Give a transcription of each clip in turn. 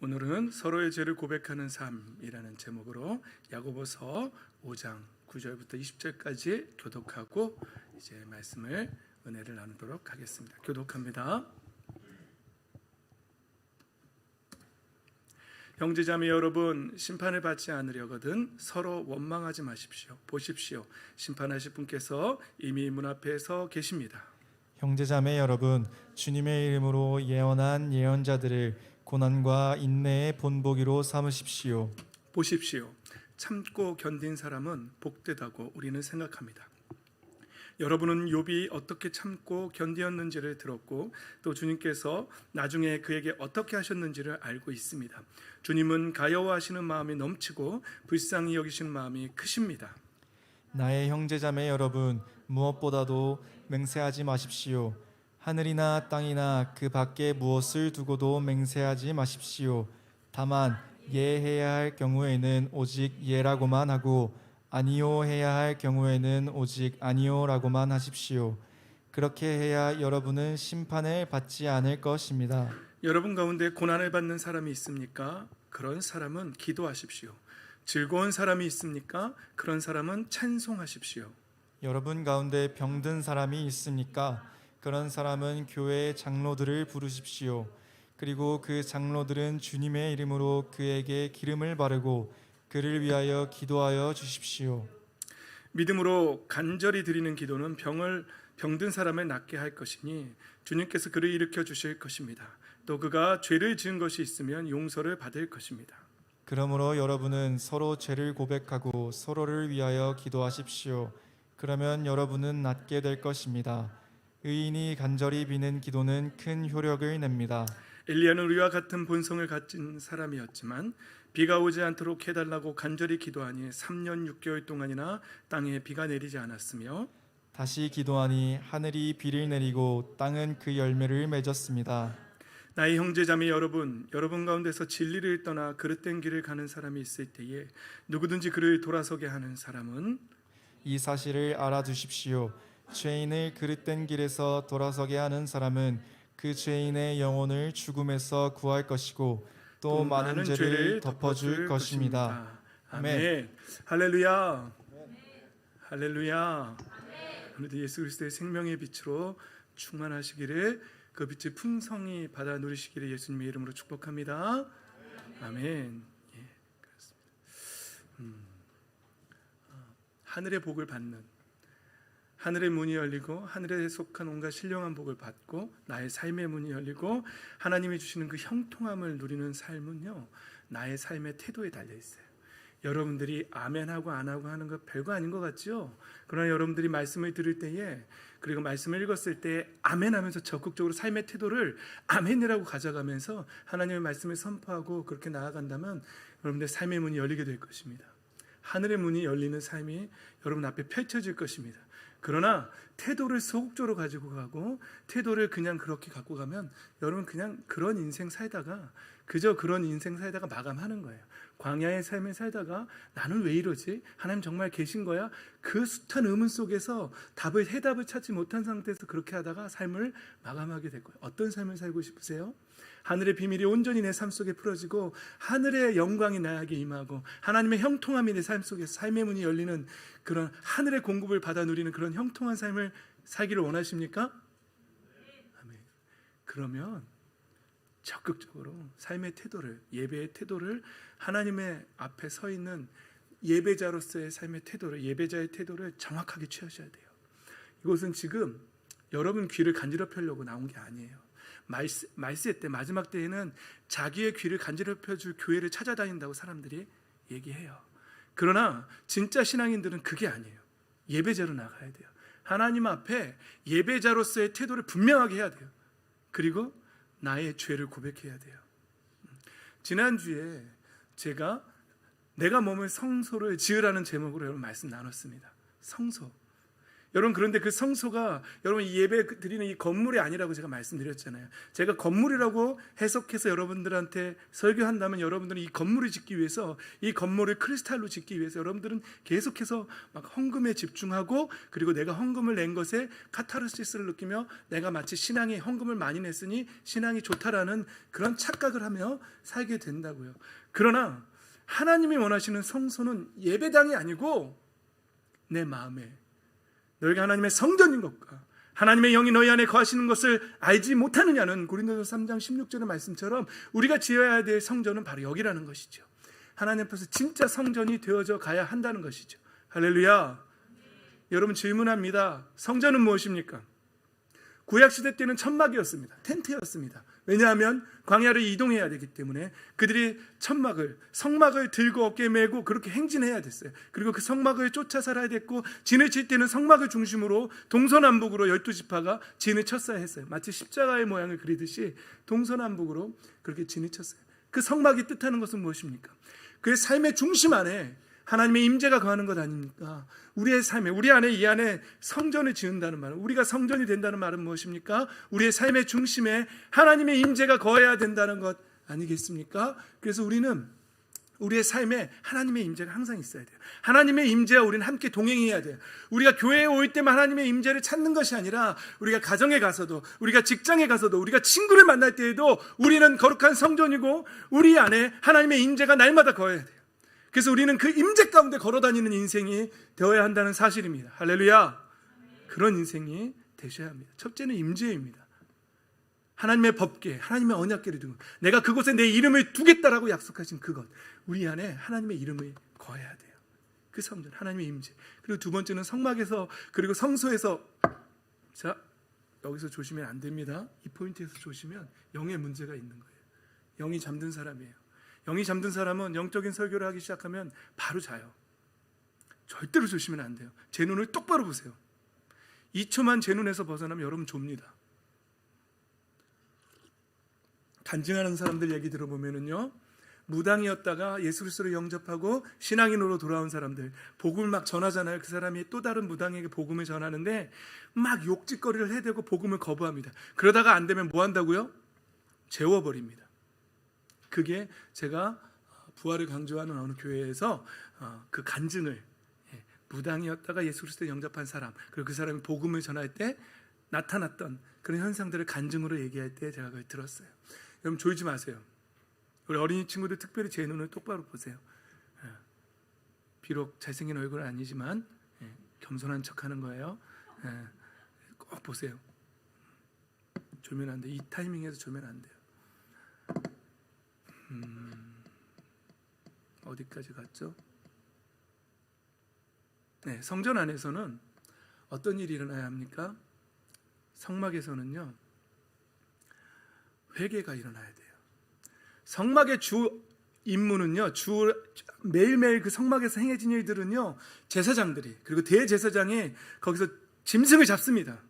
오늘은 서로의 죄를 고백하는 삶이라는 제목으로 야고보서 5장 9절부터 20절까지 교독하고 이제 말씀을 은혜를 나누도록 하겠습니다. 교독합니다. 형제자매 여러분, 심판을 받지 않으려거든 서로 원망하지 마십시오. 보십시오, 심판하실 분께서 이미 문 앞에 서 계십니다. 형제자매 여러분, 주님의 이름으로 예언한 예언자들을 고난과 인내의 본보기로 삼으십시오. 보십시오, 참고 견딘 사람은 복되다고 우리는 생각합니다. 여러분은 욥이 어떻게 참고 견디었는지를 들었고 또 주님께서 나중에 그에게 어떻게 하셨는지를 알고 있습니다. 주님은 가여워하시는 마음이 넘치고 불쌍히 여기시는 마음이 크십니다. 나의 형제자매 여러분, 무엇보다도 맹세하지 마십시오. 하늘이나 땅이나 그 밖에 무엇을 두고도 맹세하지 마십시오. 다만 예해야 할 경우에는 오직 예라고만 하고 아니요 해야 할 경우에는 오직 아니요라고만 하십시오. 그렇게 해야 여러분은 심판을 받지 않을 것입니다. 여러분 가운데 고난을 받는 사람이 있습니까? 그런 사람은 기도하십시오. 즐거운 사람이 있습니까? 그런 사람은 찬송하십시오. 여러분 가운데 병든 사람이 있습니까? 그런 사람은 교회의 장로들을 부르십시오. 그리고 그 장로들은 주님의 이름으로 그에게 기름을 바르고 그를 위하여 기도하여 주십시오. 믿음으로 간절히 드리는 기도는 병든 사람을 낫게 할 것이니 주님께서 그를 일으켜 주실 것입니다. 또 그가 죄를 지은 것이 있으면 용서를 받을 것입니다. 그러므로 여러분은 서로 죄를 고백하고 서로를 위하여 기도하십시오. 그러면 여러분은 낫게 될 것입니다. 의인이 간절히 비는 기도는 큰 효력을 냅니다. 엘리야는 우리와 같은 본성을 가진 사람이었지만 비가 오지 않도록 해달라고 간절히 기도하니 3년 6개월 동안이나 땅에 비가 내리지 않았으며 다시 기도하니 하늘이 비를 내리고 땅은 그 열매를 맺었습니다. 나의 형제자매 여러분, 여러분 가운데서 진리를 떠나 그릇된 길을 가는 사람이 있을 때에 누구든지 그를 돌아서게 하는 사람은 이 사실을 알아두십시오. 죄인을 그릇된 길에서 돌아서게 하는 사람은 그 죄인의 영혼을 죽음에서 구할 것이고 또 많은 죄를 덮어줄 것입니다. 아멘. 할렐루야. 할렐루야. 오늘도 예수 그리스도의 생명의 빛으로 충만하시기를, 그 빛을 풍성히 받아 누리시기를 예수님의 이름으로 축복합니다. 아멘. 예, 그렇습니다. 하늘의 복을 받는, 하늘의 문이 열리고 하늘에 속한 온갖 신령한 복을 받고 나의 삶의 문이 열리고 하나님이 주시는 그 형통함을 누리는 삶은요, 나의 삶의 태도에 달려 있어요. 여러분들이 아멘하고 안하고 하는 거 별거 아닌 것 같죠? 그러나 여러분들이 말씀을 들을 때에, 그리고 말씀을 읽었을 때 아멘하면서 적극적으로 삶의 태도를 아멘이라고 가져가면서 하나님의 말씀을 선포하고 그렇게 나아간다면 여러분들의 삶의 문이 열리게 될 것입니다. 하늘의 문이 열리는 삶이 여러분 앞에 펼쳐질 것입니다. 그러나 태도를 소극적으로 가지고 가고 태도를 그냥 그렇게 갖고 가면 여러분 그냥 그런 인생 살다가, 그저 그런 인생 살다가 마감하는 거예요. 광야의 삶을 살다가 나는 왜 이러지? 하나님 정말 계신 거야? 그 숱한 의문 속에서 해답을 찾지 못한 상태에서 그렇게 하다가 삶을 마감하게 될 거예요. 어떤 삶을 살고 싶으세요? 하늘의 비밀이 온전히 내 삶 속에 풀어지고 하늘의 영광이 나에게 임하고 하나님의 형통함이 내 삶 속에서 삶의 문이 열리는 그런 하늘의 공급을 받아 누리는 그런 형통한 삶을 살기를 원하십니까? 아멘. 그러면 적극적으로 삶의 태도를, 예배의 태도를, 하나님의 앞에 서 있는 예배자로서의 삶의 태도를, 예배자의 태도를 정확하게 취하셔야 돼요. 이것은 지금 여러분 귀를 간지럽히려고 나온 게 아니에요. 말세 때, 마지막 때에는 자기의 귀를 간지럽혀줄 교회를 찾아다닌다고 사람들이 얘기해요. 그러나 진짜 신앙인들은 그게 아니에요. 예배자로 나가야 돼요. 하나님 앞에 예배자로서의 태도를 분명하게 해야 돼요. 그리고 나의 죄를 고백해야 돼요. 지난주에 제가 내가 몸을 성소를 지으라는 제목으로 여러분 말씀 나눴습니다. 성소. 여러분, 그런데 그 성소가 여러분 이 예배 드리는 이 건물이 아니라고 제가 말씀드렸잖아요. 제가 건물이라고 해석해서 여러분들한테 설교한다면 여러분들은 이 건물을 짓기 위해서, 이 건물을 크리스탈로 짓기 위해서 여러분들은 계속해서 막 헌금에 집중하고, 그리고 내가 헌금을 낸 것에 카타르시스를 느끼며 내가 마치 신앙이 헌금을 많이 냈으니 신앙이 좋다라는 그런 착각을 하며 살게 된다고요. 그러나 하나님이 원하시는 성소는 예배당이 아니고 내 마음에, 너희가 하나님의 성전인 것과 하나님의 영이 너희 안에 거하시는 것을 알지 못하느냐는 고린도서 3장 16절의 말씀처럼 우리가 지어야 될 성전은 바로 여기라는 것이죠. 하나님 앞에서 진짜 성전이 되어져 가야 한다는 것이죠. 할렐루야. 여러분, 질문합니다. 성전은 무엇입니까? 구약시대 때는 천막이었습니다. 텐트였습니다. 왜냐하면 광야를 이동해야 되기 때문에 그들이 천막을, 성막을 들고 어깨에 메고 그렇게 행진해야 됐어요. 그리고 그 성막을 쫓아 살아야 됐고, 진을 칠 때는 성막을 중심으로 동서남북으로 12지파가 진을 쳤어야 했어요. 마치 십자가의 모양을 그리듯이 동서남북으로 그렇게 진을 쳤어요. 그 성막이 뜻하는 것은 무엇입니까? 그의 삶의 중심 안에 하나님의 임재가 거하는 것 아닙니까? 우리의 삶에, 우리 안에, 이 안에 성전을 지은다는 말은, 우리가 성전이 된다는 말은 무엇입니까? 우리의 삶의 중심에 하나님의 임재가 거해야 된다는 것 아니겠습니까? 그래서 우리는 우리의 삶에 하나님의 임재가 항상 있어야 돼요. 하나님의 임재와 우리는 함께 동행해야 돼요. 우리가 교회에 올 때만 하나님의 임재를 찾는 것이 아니라 우리가 가정에 가서도, 우리가 직장에 가서도, 우리가 친구를 만날 때에도 우리는 거룩한 성전이고 우리 안에 하나님의 임재가 날마다 거해야 돼요. 그래서 우리는 그 임재 가운데 걸어다니는 인생이 되어야 한다는 사실입니다. 할렐루야. 그런 인생이 되셔야 합니다. 첫째는 임재입니다. 하나님의 법궤, 하나님의 언약궤를 두고 내가 그곳에 내 이름을 두겠다라고 약속하신 그것, 우리 안에 하나님의 이름을 거해야 돼요. 그 성전, 하나님의 임재. 그리고 두 번째는 성막에서, 그리고 성소에서, 자, 여기서 조심하면 안 됩니다. 이 포인트에서 조심하면 영의 문제가 있는 거예요. 영이 잠든 사람이에요. 영이 잠든 사람은 영적인 설교를 하기 시작하면 바로 자요. 절대로 조심하면 안 돼요. 제 눈을 똑바로 보세요. 2초만 제 눈에서 벗어나면 여러분 좁니다. 간증하는 사람들 얘기 들어보면은요, 무당이었다가 예수 그리스도를 영접하고 신앙인으로 돌아온 사람들, 복음을 막 전하잖아요. 그 사람이 또 다른 무당에게 복음을 전하는데 막 욕짓거리를 해대고 복음을 거부합니다. 그러다가 안 되면 뭐 한다고요? 재워버립니다. 그게 제가 부활을 강조하는 어느 교회에서 그 간증을, 무당이었다가 예수 그리스도를 영접한 사람, 그리고 그 사람이 복음을 전할 때 나타났던 그런 현상들을 간증으로 얘기할 때 제가 그걸 들었어요. 여러분, 졸지 마세요. 우리 어린이 친구들 특별히 제 눈을 똑바로 보세요. 비록 잘생긴 얼굴은 아니지만 겸손한 척하는 거예요. 꼭 보세요. 졸면 안 돼. 이 타이밍에서 졸면 안 돼요. 어디까지 갔죠? 네, 성전 안에서는 어떤 일이 일어나야 합니까? 성막에서는요, 회개가 일어나야 돼요. 성막의 주 임무는요, 매일매일 그 성막에서 행해진 일들은요, 제사장들이, 그리고 대제사장이 거기서 짐승을 잡습니다.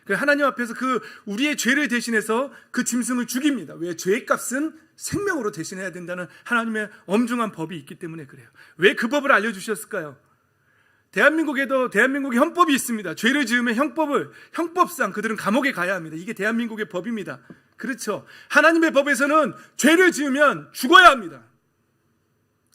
하나님 앞에서 그 우리의 죄를 대신해서 그 짐승을 죽입니다. 왜? 죄의 값은 생명으로 대신해야 된다는 하나님의 엄중한 법이 있기 때문에 그래요. 왜 그 법을 알려주셨을까요? 대한민국에도 대한민국의 헌법이 있습니다. 죄를 지으면 형법상 그들은 감옥에 가야 합니다. 이게 대한민국의 법입니다. 그렇죠. 하나님의 법에서는 죄를 지으면 죽어야 합니다.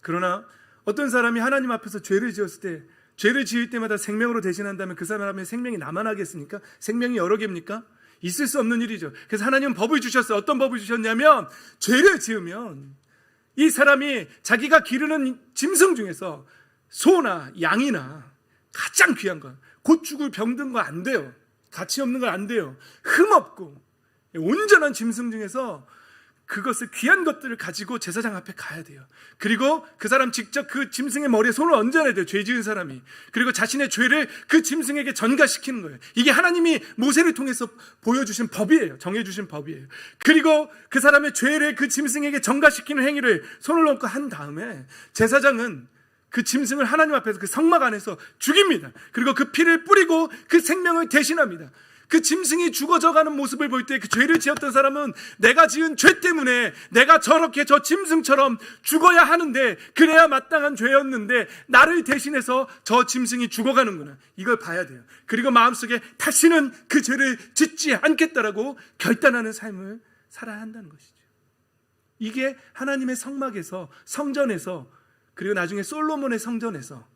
그러나 어떤 사람이 하나님 앞에서 죄를 지었을 때, 죄를 지을 때마다 생명으로 대신한다면 그 사람의 생명이 나만하겠습니까? 생명이 여러 개입니까? 있을 수 없는 일이죠. 그래서 하나님은 법을 주셨어요. 어떤 법을 주셨냐면, 죄를 지으면 이 사람이 자기가 기르는 짐승 중에서 소나 양이나 가장 귀한 거, 곧 죽을 병든 거 안 돼요. 가치 없는 거 안 돼요. 흠없고 온전한 짐승 중에서 그것을, 귀한 것들을 가지고 제사장 앞에 가야 돼요. 그리고 그 사람 직접 그 짐승의 머리에 손을 얹어야 돼요. 죄 지은 사람이. 그리고 자신의 죄를 그 짐승에게 전가시키는 거예요. 이게 하나님이 모세를 통해서 보여주신 법이에요. 정해주신 법이에요. 그리고 그 사람의 죄를 그 짐승에게 전가시키는 행위를 손을 얹고 한 다음에 제사장은 그 짐승을 하나님 앞에서 그 성막 안에서 죽입니다. 그리고 그 피를 뿌리고 그 생명을 대신합니다. 그 짐승이 죽어져가는 모습을 볼 때 그 죄를 지었던 사람은 내가 지은 죄 때문에 내가 저렇게 저 짐승처럼 죽어야 하는데 그래야 마땅한 죄였는데 나를 대신해서 저 짐승이 죽어가는구나, 이걸 봐야 돼요. 그리고 마음속에 다시는 그 죄를 짓지 않겠다라고 결단하는 삶을 살아야 한다는 것이죠. 이게 하나님의 성막에서, 성전에서, 그리고 나중에 솔로몬의 성전에서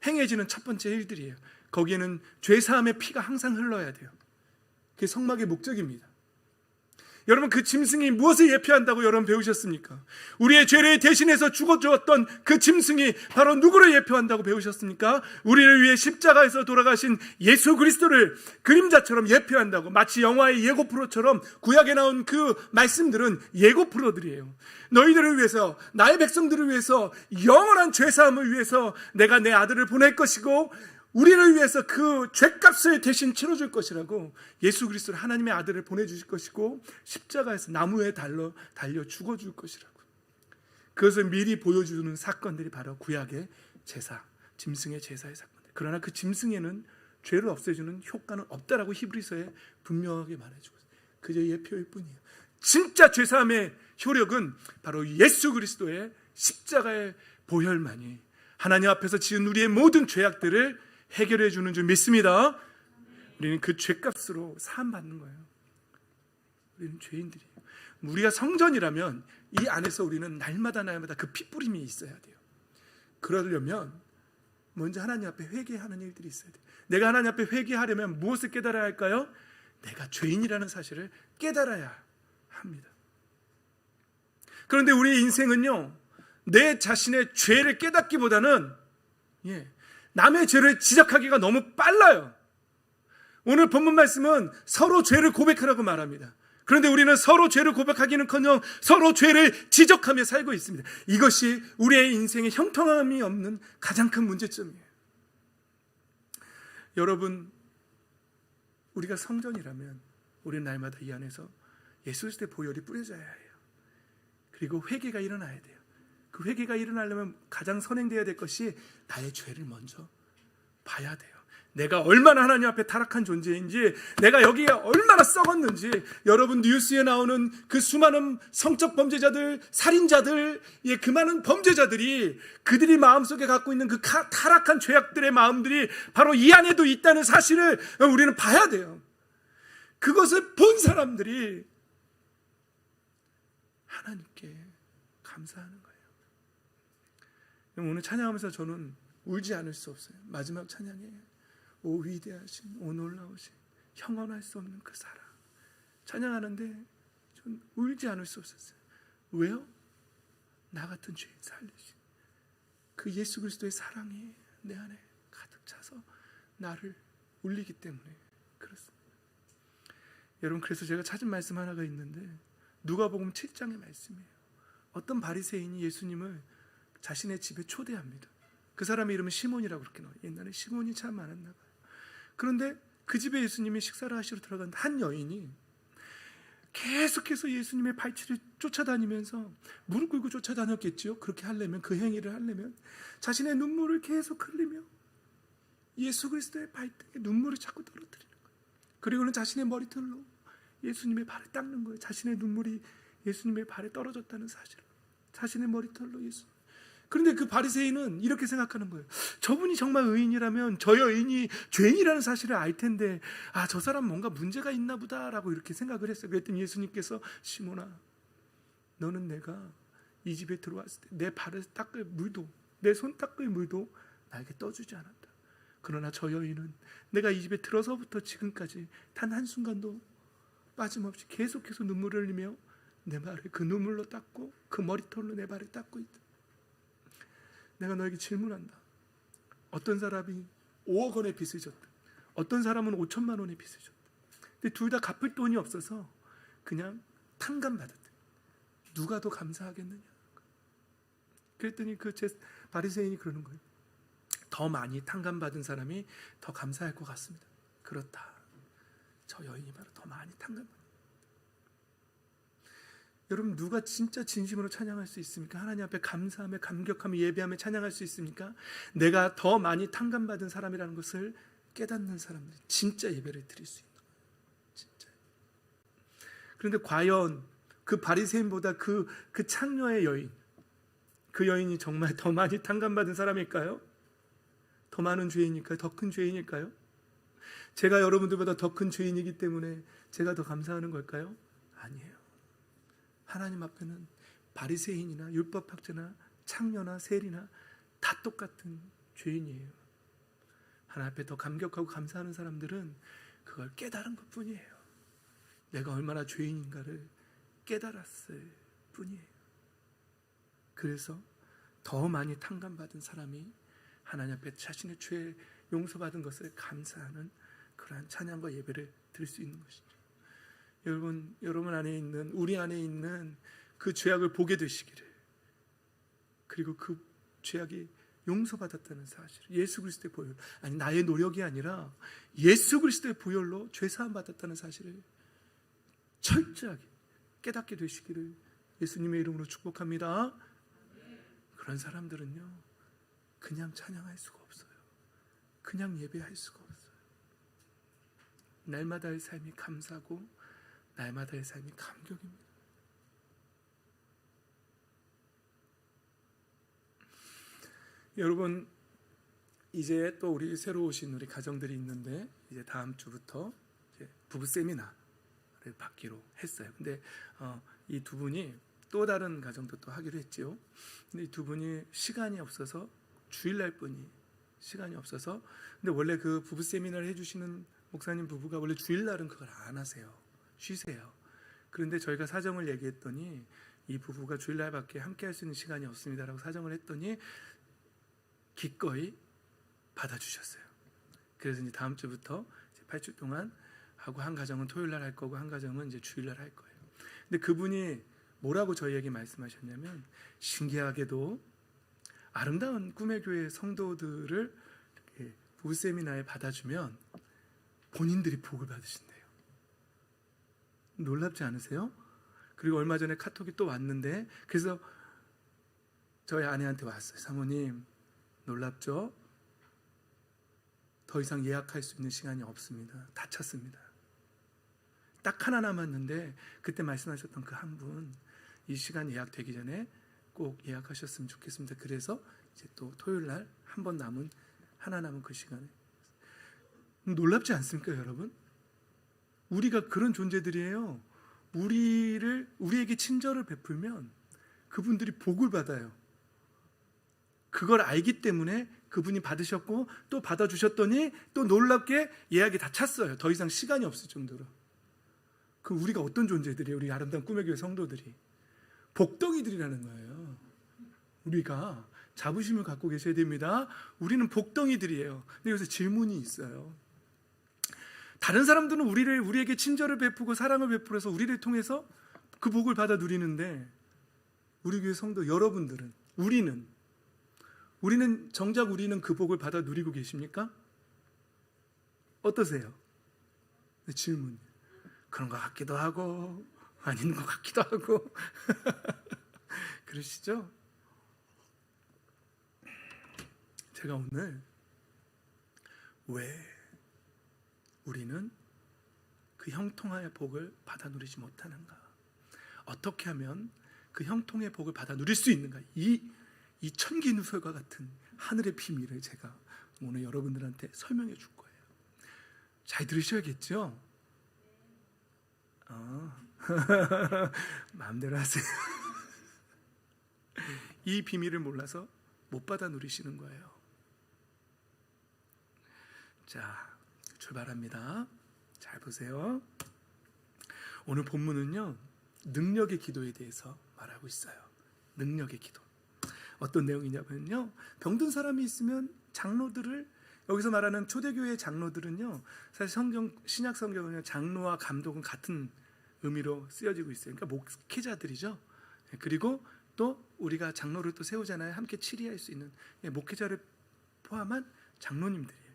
행해지는 첫 번째 일들이에요. 거기에는 죄사함의 피가 항상 흘러야 돼요. 그게 성막의 목적입니다. 여러분, 그 짐승이 무엇을 예표한다고 여러분 배우셨습니까? 우리의 죄를 대신해서 죽어주었던 그 짐승이 바로 누구를 예표한다고 배우셨습니까? 우리를 위해 십자가에서 돌아가신 예수 그리스도를 그림자처럼 예표한다고. 마치 영화의 예고프로처럼 구약에 나온 그 말씀들은 예고프로들이에요. 너희들을 위해서, 나의 백성들을 위해서, 영원한 죄사함을 위해서 내가 내 아들을 보낼 것이고 우리를 위해서 그 죄값을 대신 치러줄 것이라고, 예수 그리스도를, 하나님의 아들을 보내주실 것이고 십자가에서 나무에 달려 죽어줄 것이라고. 그것을 미리 보여주는 사건들이 바로 구약의 제사, 짐승의 제사의 사건들. 그러나 그 짐승에는 죄를 없애주는 효과는 없다라고 히브리서에 분명하게 말해주고 있어요. 그저 예표일 뿐이에요. 진짜 죄사함의 효력은 바로 예수 그리스도의 십자가의 보혈만이 하나님 앞에서 지은 우리의 모든 죄악들을 해결해 주는 줄 믿습니다. 우리는 그 죄값으로 사함받는 거예요. 우리는 죄인들이에요. 우리가 성전이라면 이 안에서 우리는 날마다 그 핏부림이 있어야 돼요. 그러려면 먼저 하나님 앞에 회개하는 일들이 있어야 돼요. 내가 하나님 앞에 회개하려면 무엇을 깨달아야 할까요? 내가 죄인이라는 사실을 깨달아야 합니다. 그런데 우리의 인생은요, 내 자신의 죄를 깨닫기보다는 남의 죄를 지적하기가 너무 빨라요. 오늘 본문 말씀은 서로 죄를 고백하라고 말합니다. 그런데 우리는 서로 죄를 고백하기는커녕 서로 죄를 지적하며 살고 있습니다. 이것이 우리의 인생에 형통함이 없는 가장 큰 문제점이에요. 여러분, 우리가 성전이라면 우리는 날마다 이 안에서 예수 그리스도의 보혈이 뿌려져야 해요. 그리고 회개가 일어나야 돼요. 그 회개가 일어나려면 가장 선행되어야 될 것이 나의 죄를 먼저 봐야 돼요. 내가 얼마나 하나님 앞에 타락한 존재인지, 내가 여기에 얼마나 썩었는지. 여러분, 뉴스에 나오는 그 수많은 성적 범죄자들, 살인자들, 그 많은 범죄자들이 그들이 마음속에 갖고 있는 그 타락한 죄악들의 마음들이 바로 이 안에도 있다는 사실을 우리는 봐야 돼요. 그것을 본 사람들이 하나님께 감사하는 거예요. 오늘 찬양하면서 저는 울지 않을 수 없어요. 마지막 찬양에 오 위대하신, 오 놀라우신, 형언할 수 없는 그 사랑 찬양하는데 전 울지 않을 수 없었어요. 왜요? 나 같은 죄인 살리신 그 예수 그리스도의 사랑이 내 안에 가득 차서 나를 울리기 때문에 그렇습니다. 여러분, 그래서 제가 찾은 말씀 하나가 있는데 누가복음 7장의 말씀이에요. 어떤 바리새인이 예수님을 자신의 집에 초대합니다. 그 사람의 이름은 시몬이라고 그렇게 나와요. 옛날에 시몬이 참 많았나 봐요. 그런데 그 집에 예수님이 식사를 하시러 들어간 한 여인이 계속해서 예수님의 발치를 쫓아다니면서 무릎 꿇고 쫓아다녔겠죠. 그렇게 하려면, 그 행위를 하려면 자신의 눈물을 계속 흘리며 예수 그리스도의 발등에 눈물을 자꾸 떨어뜨리는 거예요. 그리고는 자신의 머리털로 예수님의 발을 닦는 거예요. 자신의 눈물이 예수님의 발에 떨어졌다는 사실을, 자신의 머리털로 예수. 그런데 그 바리새인은 이렇게 생각하는 거예요. 저분이 정말 의인이라면 저 여인이 죄인이라는 사실을 알 텐데, 저 사람 뭔가 문제가 있나 보다라고 이렇게 생각을 했어요. 그랬더니 예수님께서, 시몬아, 너는 내가 이 집에 들어왔을 때 내 발을 닦을 물도, 내 손 닦을 물도 나에게 떠주지 않았다. 그러나 저 여인은 내가 이 집에 들어서부터 지금까지 단 한순간도 빠짐없이 계속해서 눈물을 흘리며 내 발을 그 눈물로 닦고 그 머리털로 내 발을 닦고 있다. 내가 너에게 질문한다. 어떤 사람이 5억 원의 빚을 졌다. 어떤 사람은 5천만 원의 빚을 졌다. 근데 둘 다 갚을 돈이 없어서 그냥 탕감받았다. 누가 더 감사하겠느냐. 그랬더니 그 바리새인이 그러는 거예요. 더 많이 탕감받은 사람이 더 감사할 것 같습니다. 그렇다. 저 여인이 바로 더 많이 탕감받았다. 여러분, 누가 진짜 진심으로 찬양할 수 있습니까? 하나님 앞에 감사하며 감격하며 예배하며 찬양할 수 있습니까? 내가 더 많이 탕감받은 사람이라는 것을 깨닫는 사람들이 진짜 예배를 드릴 수 있는 거예요. 그런데 과연 그 바리새인보다 그 창녀의 여인, 그 여인이 정말 더 많이 탕감받은 사람일까요? 더 많은 죄인일까요? 더 큰 죄인일까요? 제가 여러분들보다 더 큰 죄인이기 때문에 제가 더 감사하는 걸까요? 아니에요. 하나님 앞에는 바리새인이나 율법학자나 창녀나 세리나 다 똑같은 죄인이에요. 하나님 앞에 더 감격하고 감사하는 사람들은 그걸 깨달은 것뿐이에요. 내가 얼마나 죄인인가를 깨달았을 뿐이에요. 그래서 더 많이 탕감받은 사람이 하나님 앞에 자신의 죄 용서받은 것을 감사하는 그러한 찬양과 예배를 드릴 수 있는 것이죠. 여러분 안에 있는, 우리 안에 있는 그 죄악을 보게 되시기를, 그리고 그 죄악이 용서받았다는 사실, 예수 그리스도의 보혈, 아니 나의 노력이 아니라 예수 그리스도의 보혈로 죄 사함 받았다는 사실을 철저하게 깨닫게 되시기를 예수님의 이름으로 축복합니다. 그런 사람들은요, 그냥 찬양할 수가 없어요. 그냥 예배할 수가 없어요. 날마다의 삶이 감사고 날마다의 삶이 감격입니다. 여러분, 이제 또 우리 새로 오신 우리 가정들이 있는데, 이제 다음 주부터 이제 부부 세미나를 받기로 했어요. 근데 이 두 분이 또 다른 가정도 또 하기로 했지요. 근데 이 두 분이 시간이 없어서, 주일날뿐이 시간이 없어서, 근데 원래 그 부부 세미나를 해주시는 목사님 부부가 원래 주일날은 그걸 안 하세요. 쉬세요. 그런데 저희가 사정을 얘기했더니 이 부부가 주일날밖에 함께 할 수 있는 시간이 없습니다라고 사정을 했더니 기꺼이 받아주셨어요. 그래서 이제 다음 주부터 이제 8주 동안 하고, 한 가정은 토요일날 할 거고 한 가정은 이제 주일날 할 거예요. 근데 그분이 뭐라고 저희에게 말씀하셨냐면, 신기하게도 아름다운 꿈의 교회 성도들을 부부 세미나에 받아주면 본인들이 복을 받으신대요. 놀랍지 않으세요? 그리고 얼마 전에 카톡이 또 왔는데, 그래서 저희 아내한테 왔어요. 사모님, 놀랍죠? 더 이상 예약할 수 있는 시간이 없습니다. 다 찼습니다. 딱 하나 남았는데, 그때 말씀하셨던 그 한 분, 이 시간 예약되기 전에 꼭 예약하셨으면 좋겠습니다. 그래서 이제 또 토요일날 한 번 남은, 하나 남은 그 시간에. 놀랍지 않습니까, 여러분? 우리가 그런 존재들이에요. 우리에게 친절을 베풀면 그분들이 복을 받아요. 그걸 알기 때문에 그분이 받으셨고 또 받아주셨더니 또 놀랍게 예약이 다 찼어요. 더 이상 시간이 없을 정도로. 그 우리가 어떤 존재들이에요? 우리 아름다운 꿈의 교회 성도들이 복덩이들이라는 거예요. 우리가 자부심을 갖고 계셔야 됩니다. 우리는 복덩이들이에요. 근데 여기서 질문이 있어요. 다른 사람들은 우리에게 친절을 베푸고 사랑을 베풀어서 우리를 통해서 그 복을 받아 누리는데, 우리 교회 성도 여러분들은, 우리는 정작 그 복을 받아 누리고 계십니까? 어떠세요? 질문. 그런 것 같기도 하고 아닌 것 같기도 하고 그러시죠? 제가 오늘 왜 우리는 그 형통의 복을 받아 누리지 못하는가, 어떻게 하면 그 형통의 복을 받아 누릴 수 있는가, 이 천기누설과 같은 하늘의 비밀을 제가 오늘 여러분들한테 설명해 줄 거예요. 잘 들으셔야겠죠? 마음대로 하세요. 이 비밀을 몰라서 못 받아 누리시는 거예요. 자, 출발합니다. 잘 보세요. 오늘 본문은요, 능력의 기도에 대해서 말하고 있어요. 능력의 기도. 어떤 내용이냐면요, 병든 사람이 있으면 장로들을, 여기서 말하는 초대교회의 장로들은요, 사실 신약 성경은요, 장로와 감독은 같은 의미로 쓰여지고 있어요. 그러니까 목회자들이죠. 그리고 또 우리가 장로를 또 세우잖아요. 함께 치리할 수 있는 목회자를 포함한 장로님들이에요.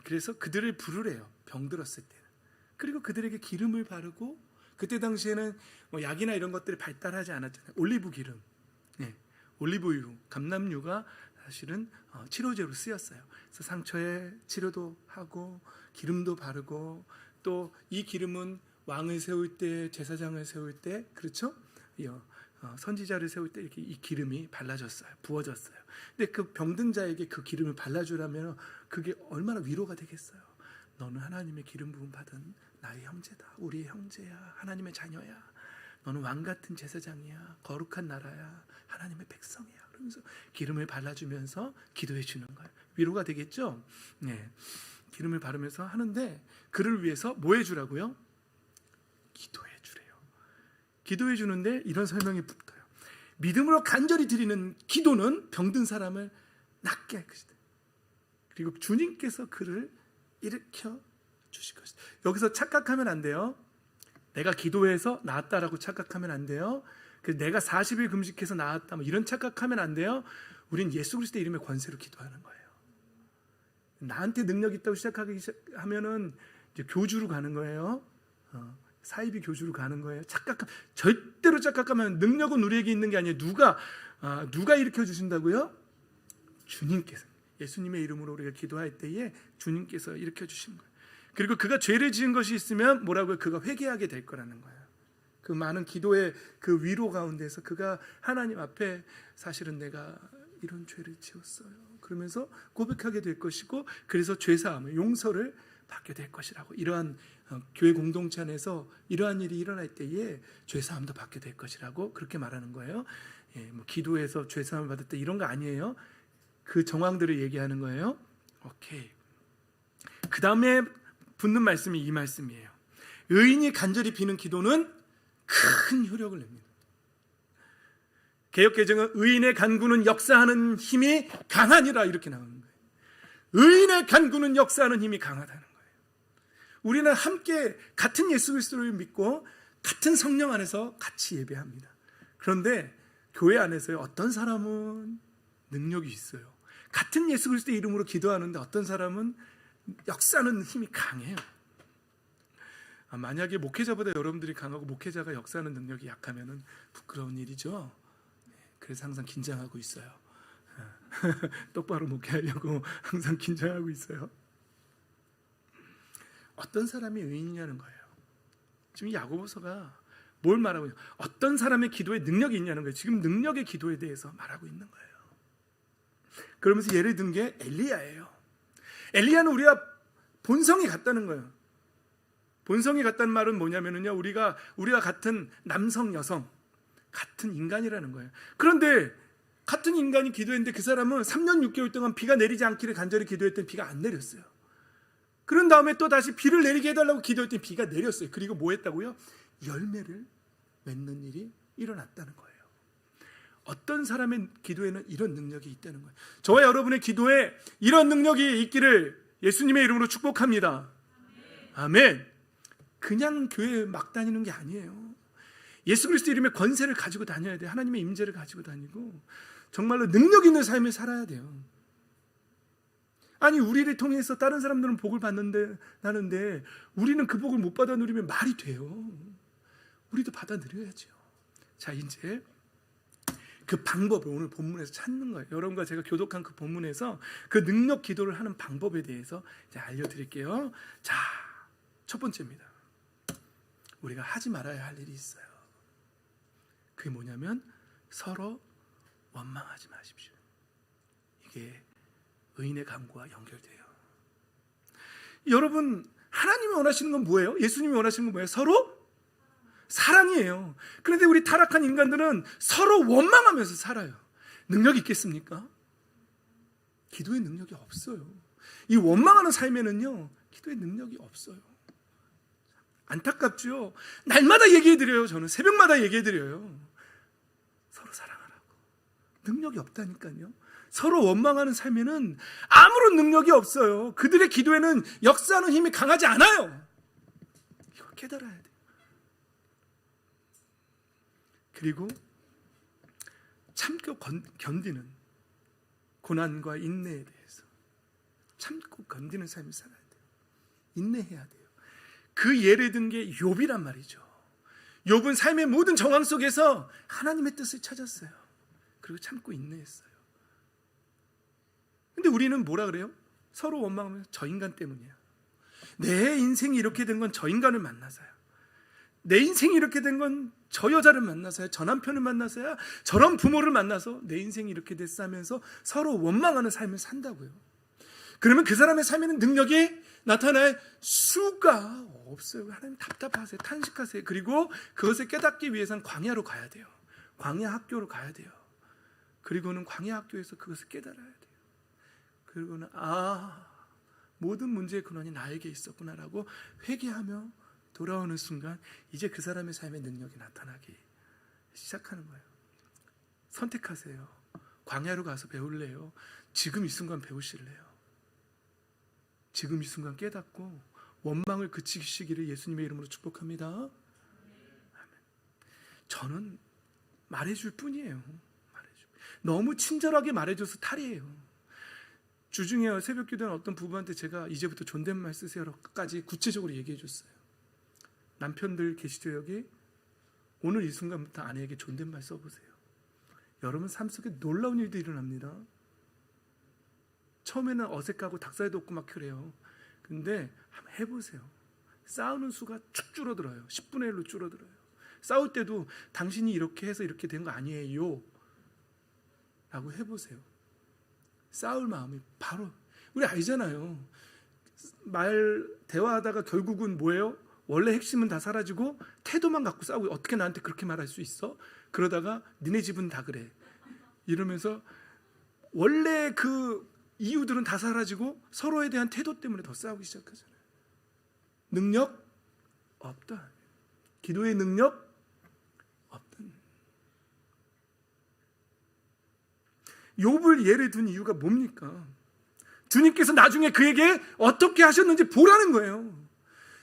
그래서 그들을 부르래요. 병들었을 때는. 그리고 그들에게 기름을 바르고, 그때 당시에는 뭐 약이나 이런 것들이 발달하지 않았잖아요. 올리브 기름, 올리브유, 감람유가 사실은 치료제로 쓰였어요. 그래서 상처에 치료도 하고 기름도 바르고, 또 이 기름은 왕을 세울 때, 제사장을 세울 때, 그렇죠? 선지자를 세울 때 이렇게 이 기름이 발라졌어요. 부어졌어요. 근데 그 병든 자에게 그 기름을 발라주라면 그게 얼마나 위로가 되겠어요. 너는 하나님의 기름 부음 받은 나의 형제다. 우리의 형제야. 하나님의 자녀야. 너는 왕 같은 제사장이야. 거룩한 나라야. 하나님의 백성이야. 그러면서 기름을 발라주면서 기도해 주는 거예요. 위로가 되겠죠? 네. 기름을 바르면서 하는데 그를 위해서 뭐 해주라고요? 기도해 주래요. 기도해 주는데 이런 설명이 붙어요. 믿음으로 간절히 드리는 기도는 병든 사람을 낫게 할 것이다. 그리고 주님께서 그를 일으켜 주실 것이다. 여기서 착각하면 안 돼요. 내가 기도해서 나았다라고 착각하면 안 돼요. 내가 40일 금식해서 나았다 이런 착각하면 안 돼요. 우린 예수 그리스도의 이름의 권세로 기도하는 거예요. 나한테 능력 있다고 시작하면은 이제 교주로 가는 거예요. 사이비 교주로 가는 거예요. 절대로 착각하면 능력은 우리에게 있는 게 아니에요. 누가 일으켜 주신다고요? 주님께서. 예수님의 이름으로 우리가 기도할 때에 주님께서 일으켜 주신 거예요. 그리고 그가 죄를 지은 것이 있으면 뭐라고요? 그가 회개하게 될 거라는 거예요. 그 많은 기도의 그 위로 가운데서 그가 하나님 앞에 사실은 내가 이런 죄를 지었어요. 그러면서 고백하게 될 것이고, 그래서 죄사함을, 용서를 받게 될 것이라고. 이러한 교회 공동체 안에서 이러한 일이 일어날 때에 죄사함도 받게 될 것이라고 그렇게 말하는 거예요. 기도해서 죄사함을 받았다 이런 거 아니에요. 그 정황들을 얘기하는 거예요. 오케이. 그 다음에 붙는 말씀이 이 말씀이에요. 의인이 간절히 비는 기도는 큰 효력을 냅니다. 개역개정은 의인의 간구는 역사하는 힘이 강하니라 이렇게 나오는 거예요. 의인의 간구는 역사하는 힘이 강하다는 거예요. 우리는 함께 같은 예수 그리스도를 믿고 같은 성령 안에서 같이 예배합니다. 그런데 교회 안에서요, 어떤 사람은 능력이 있어요. 같은 예수 그리스도의 이름으로 기도하는데 어떤 사람은 역사하는 힘이 강해요. 만약에 목회자보다 여러분들이 강하고 목회자가 역사하는 능력이 약하면 부끄러운 일이죠. 그래서 항상 긴장하고 있어요. 똑바로 목회하려고 항상 긴장하고 있어요. 어떤 사람이 의인이냐는 거예요. 지금 야고보서가 뭘 말하고 있냐? 어떤 사람의 기도에 능력이 있냐는 거예요. 지금 능력의 기도에 대해서 말하고 있는 거예요. 그러면서 예를 든 게 엘리야예요. 엘리야는 우리가 본성이 같다는 거예요. 본성이 같다는 말은 뭐냐면요, 우리가 같은 남성, 여성, 같은 인간이라는 거예요. 그런데 같은 인간이 기도했는데 그 사람은 3년 6개월 동안 비가 내리지 않기를 간절히 기도했더니 비가 안 내렸어요. 그런 다음에 또 다시 비를 내리게 해달라고 기도했더니 비가 내렸어요. 그리고 뭐 했다고요? 열매를 맺는 일이 일어났다는 거예요. 어떤 사람의 기도에는 이런 능력이 있다는 거예요. 저와 여러분의 기도에 이런 능력이 있기를 예수님의 이름으로 축복합니다. 아멘. 그냥 교회 막 다니는 게 아니에요. 예수 그리스도 이름의 권세를 가지고 다녀야 돼요. 하나님의 임재를 가지고 다니고 정말로 능력 있는 삶을 살아야 돼요. 아니, 우리를 통해서 다른 사람들은 복을 나는데 우리는 그 복을 못 받아 누리면 말이 돼요. 우리도 받아 누려야죠. 자, 이제 그 방법을 오늘 본문에서 찾는 거예요. 여러분과 제가 교독한 그 본문에서 그 능력 기도를 하는 방법에 대해서 이제 알려드릴게요. 자, 첫 번째입니다. 우리가 하지 말아야 할 일이 있어요. 그게 뭐냐면 서로 원망하지 마십시오. 이게 의인의 간구와 연결돼요. 여러분, 하나님이 원하시는 건 뭐예요? 예수님이 원하시는 건 뭐예요? 서로 사랑이에요. 그런데 우리 타락한 인간들은 서로 원망하면서 살아요. 능력이 있겠습니까? 기도의 능력이 없어요. 이 원망하는 삶에는요, 기도의 능력이 없어요. 안타깝죠? 날마다 얘기해드려요. 저는 새벽마다 얘기해드려요. 서로 사랑하라고. 능력이 없다니까요. 서로 원망하는 삶에는 아무런 능력이 없어요. 그들의 기도에는 역사하는 힘이 강하지 않아요. 이걸 깨달아야 돼요. 그리고 참고 견디는 고난과 인내에 대해서 참고 견디는 삶을 살아야 돼요. 인내해야 돼요. 그 예를 든 게 욥이란 말이죠. 욥은 삶의 모든 정황 속에서 하나님의 뜻을 찾았어요. 그리고 참고 인내했어요. 근데 우리는 뭐라 그래요? 서로 원망하면서 저 인간 때문이야. 내 인생이 이렇게 된 건 저 인간을 만나서야. 내 인생이 이렇게 된 건 저 여자를 만나서야, 저 남편을 만나서야, 저런 부모를 만나서 내 인생이 이렇게 됐어 하면서 서로 원망하는 삶을 산다고요. 그러면 그 사람의 삶에는 능력이 나타날 수가 없어요. 하나님 답답하세요. 탄식하세요. 그리고 그것을 깨닫기 위해서는 광야로 가야 돼요. 광야 학교로 가야 돼요. 그리고는 광야 학교에서 그것을 깨달아야 돼요. 그리고는 모든 문제의 근원이 나에게 있었구나라고 회개하며 돌아오는 순간 이제 그 사람의 삶의 능력이 나타나기 시작하는 거예요. 선택하세요. 광야로 가서 배울래요? 지금 이 순간 배우실래요? 지금 이 순간 깨닫고 원망을 그치시기를 예수님의 이름으로 축복합니다. 아멘. 저는 말해줄 뿐이에요. 너무 친절하게 말해줘서 탈이에요. 주중에 새벽 기도한 어떤 부부한테 제가 이제부터 존댓말 쓰세요까지 구체적으로 얘기해 줬어요. 남편들 계시죠 여기? 오늘 이 순간부터 아내에게 존댓말 써보세요. 여러분 삶 속에 놀라운 일들이 일어납니다. 처음에는 어색하고 닭살도 없고 막 그래요. 근데 한번 해보세요. 싸우는 수가 축 줄어들어요. 10분의 1로 줄어들어요. 싸울 때도 당신이 이렇게 해서 이렇게 된 거 아니에요 라고 해보세요. 싸울 마음이 바로, 우리 알잖아요. 대화하다가 결국은 뭐예요? 원래 핵심은 다 사라지고 태도만 갖고 싸우고, 어떻게 나한테 그렇게 말할 수 있어? 그러다가 니네 집은 다 그래 이러면서 원래 그 이유들은 다 사라지고 서로에 대한 태도 때문에 더 싸우기 시작하잖아요. 능력 없다. 기도의 능력 없다. 욥을 예를 든 이유가 뭡니까? 주님께서 나중에 그에게 어떻게 하셨는지 보라는 거예요.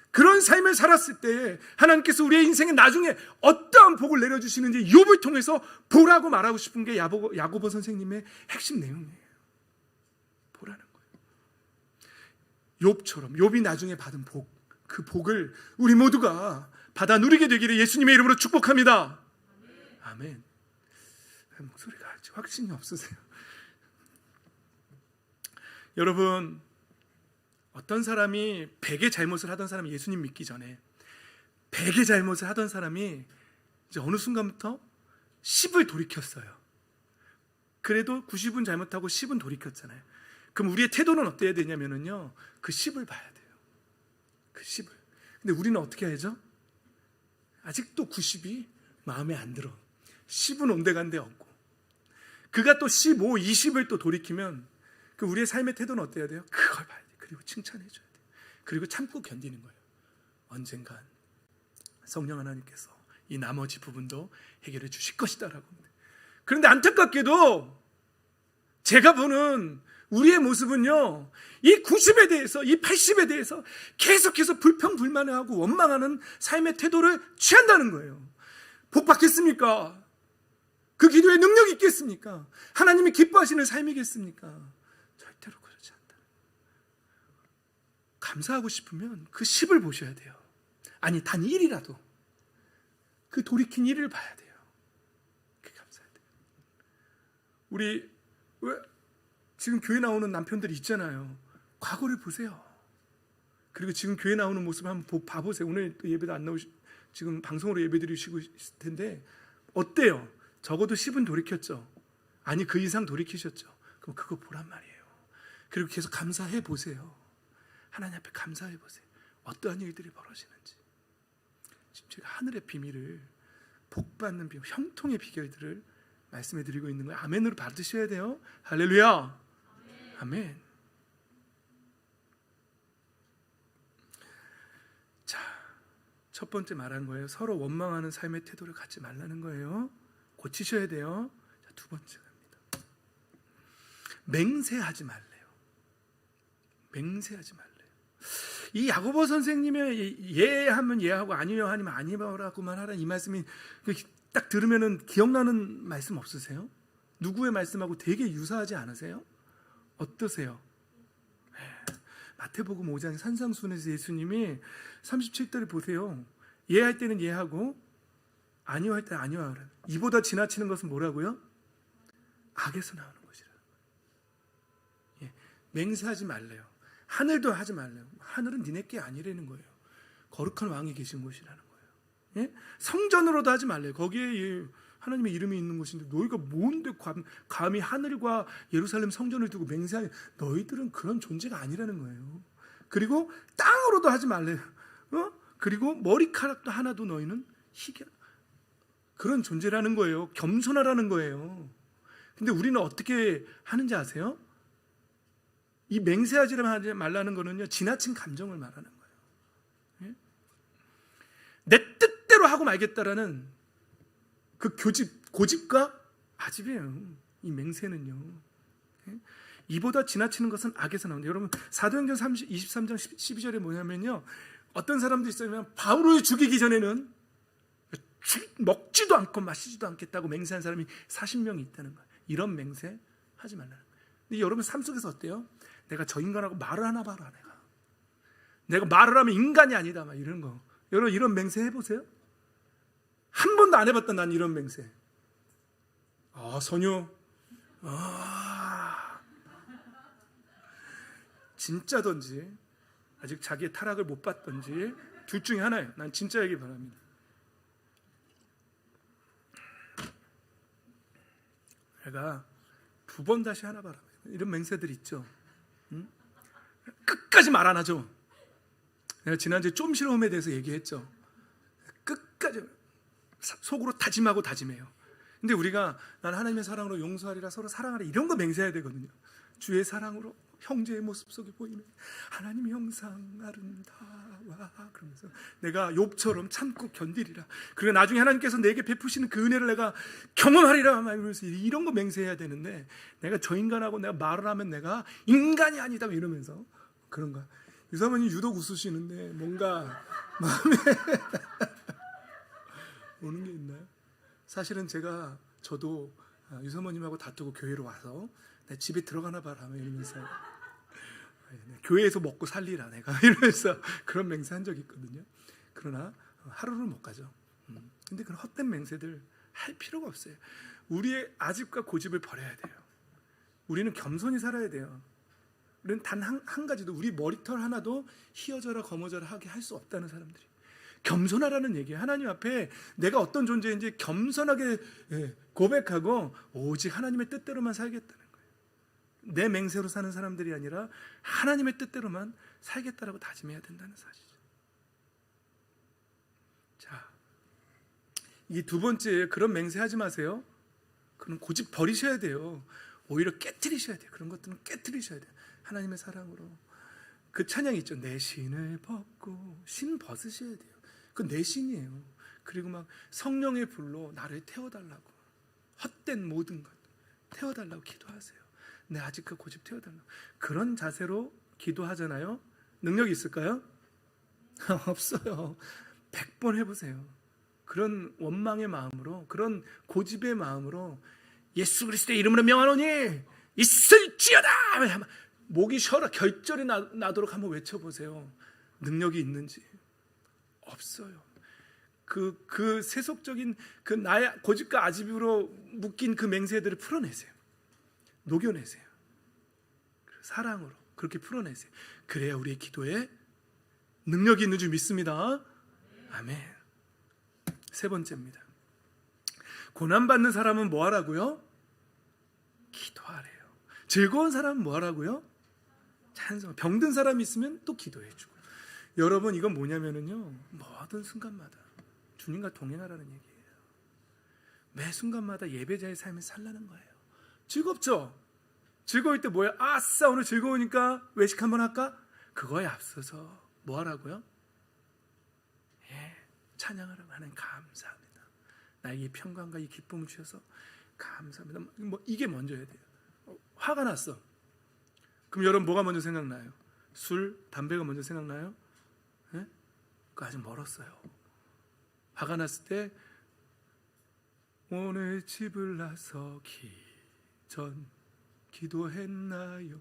그런 삶을 살았을 때 하나님께서 우리의 인생에 나중에 어떠한 복을 내려주시는지 욥을 통해서 보라고 말하고 싶은 게 야고보 선생님의 핵심 내용이에요. 보라는 거예요. 욥처럼 욥이 나중에 받은 복, 그 복을 우리 모두가 받아 누리게 되기를 예수님의 이름으로 축복합니다. 아멘. 목소리가 아직 확신이 없으세요? 여러분, 어떤 사람이 100의 잘못을 하던 사람이 예수님 믿기 전에 100의 잘못을 하던 사람이 이제 어느 순간부터 10을 돌이켰어요. 그래도 90은 잘못하고 10은 돌이켰잖아요. 그럼 우리의 태도는 어때야 되냐면요, 그 10을 봐야 돼요. 그 10을. 근데 우리는 어떻게 해야죠? 아직도 90이 마음에 안 들어. 10은 온데간데 없고. 그가 또 15, 20을 또 돌이키면 그 우리의 삶의 태도는 어때야 돼요? 그걸 봐야 돼요. 그리고 칭찬해줘야 돼요. 그리고 참고 견디는 거예요. 언젠간 성령 하나님께서 이 나머지 부분도 해결해 주실 것이다라고. 그런데 안타깝게도 제가 보는 우리의 모습은요, 이 90에 대해서, 이 80에 대해서 계속해서 불평불만하고 원망하는 삶의 태도를 취한다는 거예요. 복 받겠습니까? 그 기도에 능력이 있겠습니까? 하나님이 기뻐하시는 삶이겠습니까? 절대로 그렇지 않다. 감사하고 싶으면 그 10을 보셔야 돼요. 아니, 단 1이라도 그 돌이킨 1을 봐야 돼요. 그게 감사해야 돼요. 우리 왜 지금 교회 나오는 남편들이 있잖아요. 과거를 보세요. 그리고 지금 교회 나오는 모습을 한번 봐보세요. 오늘 또 예배도 안 나오시, 지금 방송으로 예배 드리시고 있을 텐데 어때요? 적어도 10은 돌이켰죠. 아니, 그 이상 돌이키셨죠. 그럼 그거 보란 말이에요. 그리고 계속 감사해 보세요. 하나님 앞에 감사해 보세요. 어떠한 일들이 벌어지는지. 지금 제가 하늘의 비밀을, 복받는 비밀, 형통의 비결들을 말씀해 드리고 있는 거예요. 아멘으로 받으셔야 돼요. 할렐루야. 아멘. 자, 첫 번째 말한 거예요. 서로 원망하는 삶의 태도를 갖지 말라는 거예요. 고치셔야 돼요. 자, 두 번째 갑니다. 맹세하지 말래요. 맹세하지 말래요. 이 야고보 선생님의 예하면 예하고 아니요 하면 아니라고만 하라는 이 말씀이 딱 들으면은 기억나는 말씀 없으세요? 누구의 말씀하고 되게 유사하지 않으세요? 어떠세요? 마태복음 5장 산상수훈에서 예수님이 37절을 보세요. 예할 때는 예하고 아니요 할 때는 아니요 하라. 이보다 지나치는 것은 뭐라고요? 악에서 나오는 것이라. 맹세하지 말래요. 하늘도 하지 말래요. 하늘은 니네 게 아니라는 거예요. 거룩한 왕이 계신 곳이라는 거예요. 예? 성전으로도 하지 말래요. 거기에 하나님의 이름이 있는 곳인데 너희가 뭔데 감히 하늘과 예루살렘 성전을 두고 맹세하니, 너희들은 그런 존재가 아니라는 거예요. 그리고 땅으로도 하지 말래요. 그리고 머리카락도 하나도 너희는 희게, 그런 존재라는 거예요. 겸손하라는 거예요. 근데 우리는 어떻게 하는지 아세요? 이 맹세하지 말라는 거는요, 지나친 감정을 말하는 거예요. 예? 내 뜻대로 하고 말겠다라는 그 고집과 아집이에요. 이 맹세는요. 예? 이보다 지나치는 것은 악에서 나온다. 여러분, 사도행전 23장 12절에 뭐냐면요, 어떤 사람도 있으면 바울을 죽이기 전에는 먹지도 않고 마시지도 않겠다고 맹세한 사람이 40명이 있다는 거예요. 이런 맹세 하지 말라는 거예요. 근데 여러분 삶 속에서 어때요? 내가 저 인간하고 말을 하나 봐라. 내가 말을 하면 인간이 아니다, 막 이런 거. 여러분 이런 맹세 해보세요. 한 번도 안 해봤다. 난 이런 맹세. 선유, 진짜던지 아직 자기의 타락을 못 봤던지 둘 중에 하나예요. 난 진짜이기 바랍니다. 내가 두 번 다시 하나 봐라. 이런 맹세들 있죠. 응? 끝까지 말 안 하죠. 내가 지난주에 좀실험에 대해서 얘기했죠. 끝까지 속으로 다짐하고 다짐해요. 근데 우리가 난 하나님의 사랑으로 용서하리라, 서로 사랑하라, 이런 거 맹세해야 되거든요. 주의 사랑으로 형제의 모습 속에 보이는 하나님의 형상 아름다워, 그러면서 내가 욥처럼 참고 견디리라, 그리고 나중에 하나님께서 내게 베푸시는 그 은혜를 내가 경험하리라, 막 이러면서 이런 거 맹세해야 되는데, 내가 저 인간하고 내가 말을 하면 내가 인간이 아니다 이러면서 그런 거. 유사모님 유독 웃으시는데 뭔가 마음에 오는 게 있나요? 사실은 저도 유사모님하고 다투고 교회로 와서 내 집에 들어가나 봐라 이러면서 교회에서 먹고 살리라 내가 이러면서 그런 맹세한 적이 있거든요. 그러나 하루를 못 가죠. 근데 그런 헛된 맹세들 할 필요가 없어요. 우리의 아집과 고집을 버려야 돼요. 우리는 겸손히 살아야 돼요. 우리는 단 한 가지도, 우리 머리털 하나도 휘어져라 거머져라 하게 할 수 없다는 사람들이. 겸손하라는 얘기예요. 하나님 앞에 내가 어떤 존재인지 겸손하게 고백하고 오직 하나님의 뜻대로만 살겠다는 거예요. 내 맹세로 사는 사람들이 아니라 하나님의 뜻대로만 살겠다라고 다짐해야 된다는 사실이죠. 자, 이 두 번째, 그런 맹세하지 마세요. 그런 고집 버리셔야 돼요. 오히려 깨트리셔야 돼요. 그런 것들은 깨트리셔야 돼요. 하나님의 사랑으로. 그 찬양이 있죠. 내 신을 벗고, 신 벗으셔야 돼요. 그건 내 신이에요. 그리고 막 성령의 불로 나를 태워달라고, 헛된 모든 것 태워달라고 기도하세요. 내 아직 그 고집 태워달라고. 그런 자세로 기도하잖아요. 능력이 있을까요? 없어요. 100번 해보세요. 그런 원망의 마음으로, 그런 고집의 마음으로 예수 그리스도의 이름으로 명하노니 있을지어다, 목이 쉬어라 결절이 나도록 한번 외쳐보세요. 능력이 있는지. 없어요. 그 세속적인 그 나의 고집과 아집으로 묶인 그 맹세들을 풀어내세요. 녹여내세요. 사랑으로 그렇게 풀어내세요. 그래야 우리의 기도에 능력이 있는 줄 믿습니다. 아멘. 세 번째입니다. 고난받는 사람은 뭐 하라고요? 기도하래요. 즐거운 사람은 뭐 하라고요? 찬송. 병든 사람이 있으면 또 기도해주고. 여러분, 이건 뭐냐면요, 모든 순간마다 주님과 동행하라는 얘기예요. 매 순간마다 예배자의 삶을 살라는 거예요. 즐겁죠? 즐거울 때 뭐야? 아싸, 오늘 즐거우니까 외식 한번 할까? 그거에 앞서서 뭐 하라고요? 찬양하라고. 하나님 감사합니다. 나에게 이 평강과 이 기쁨을 주셔서 감사합니다. 뭐 이게 먼저야 돼요. 화가 났어. 그럼 여러분 뭐가 먼저 생각나요? 술, 담배가 먼저 생각나요? 그거 아직 멀었어요. 화가 났을 때 오늘 집을 나서기 전 기도했나요?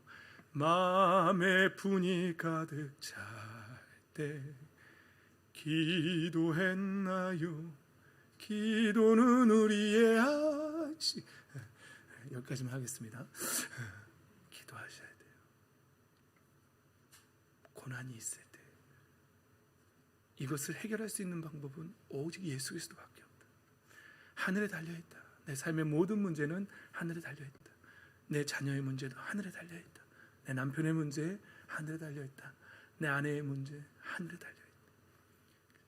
마음에 분이 가득 찰 때 기도했나요? 기도는 우리의 아시. 여기까지만 하겠습니다. 기도하셔야 돼요. 고난이 있을 때 이것을 해결할 수 있는 방법은 오직 예수 그리스도밖에 없다. 하늘에 달려있다. 내 삶의 모든 문제는 하늘에 달려있다. 내 자녀의 문제도 하늘에 달려있다. 내 남편의 문제 하늘에 달려있다. 내 아내의 문제 하늘에 달려있다.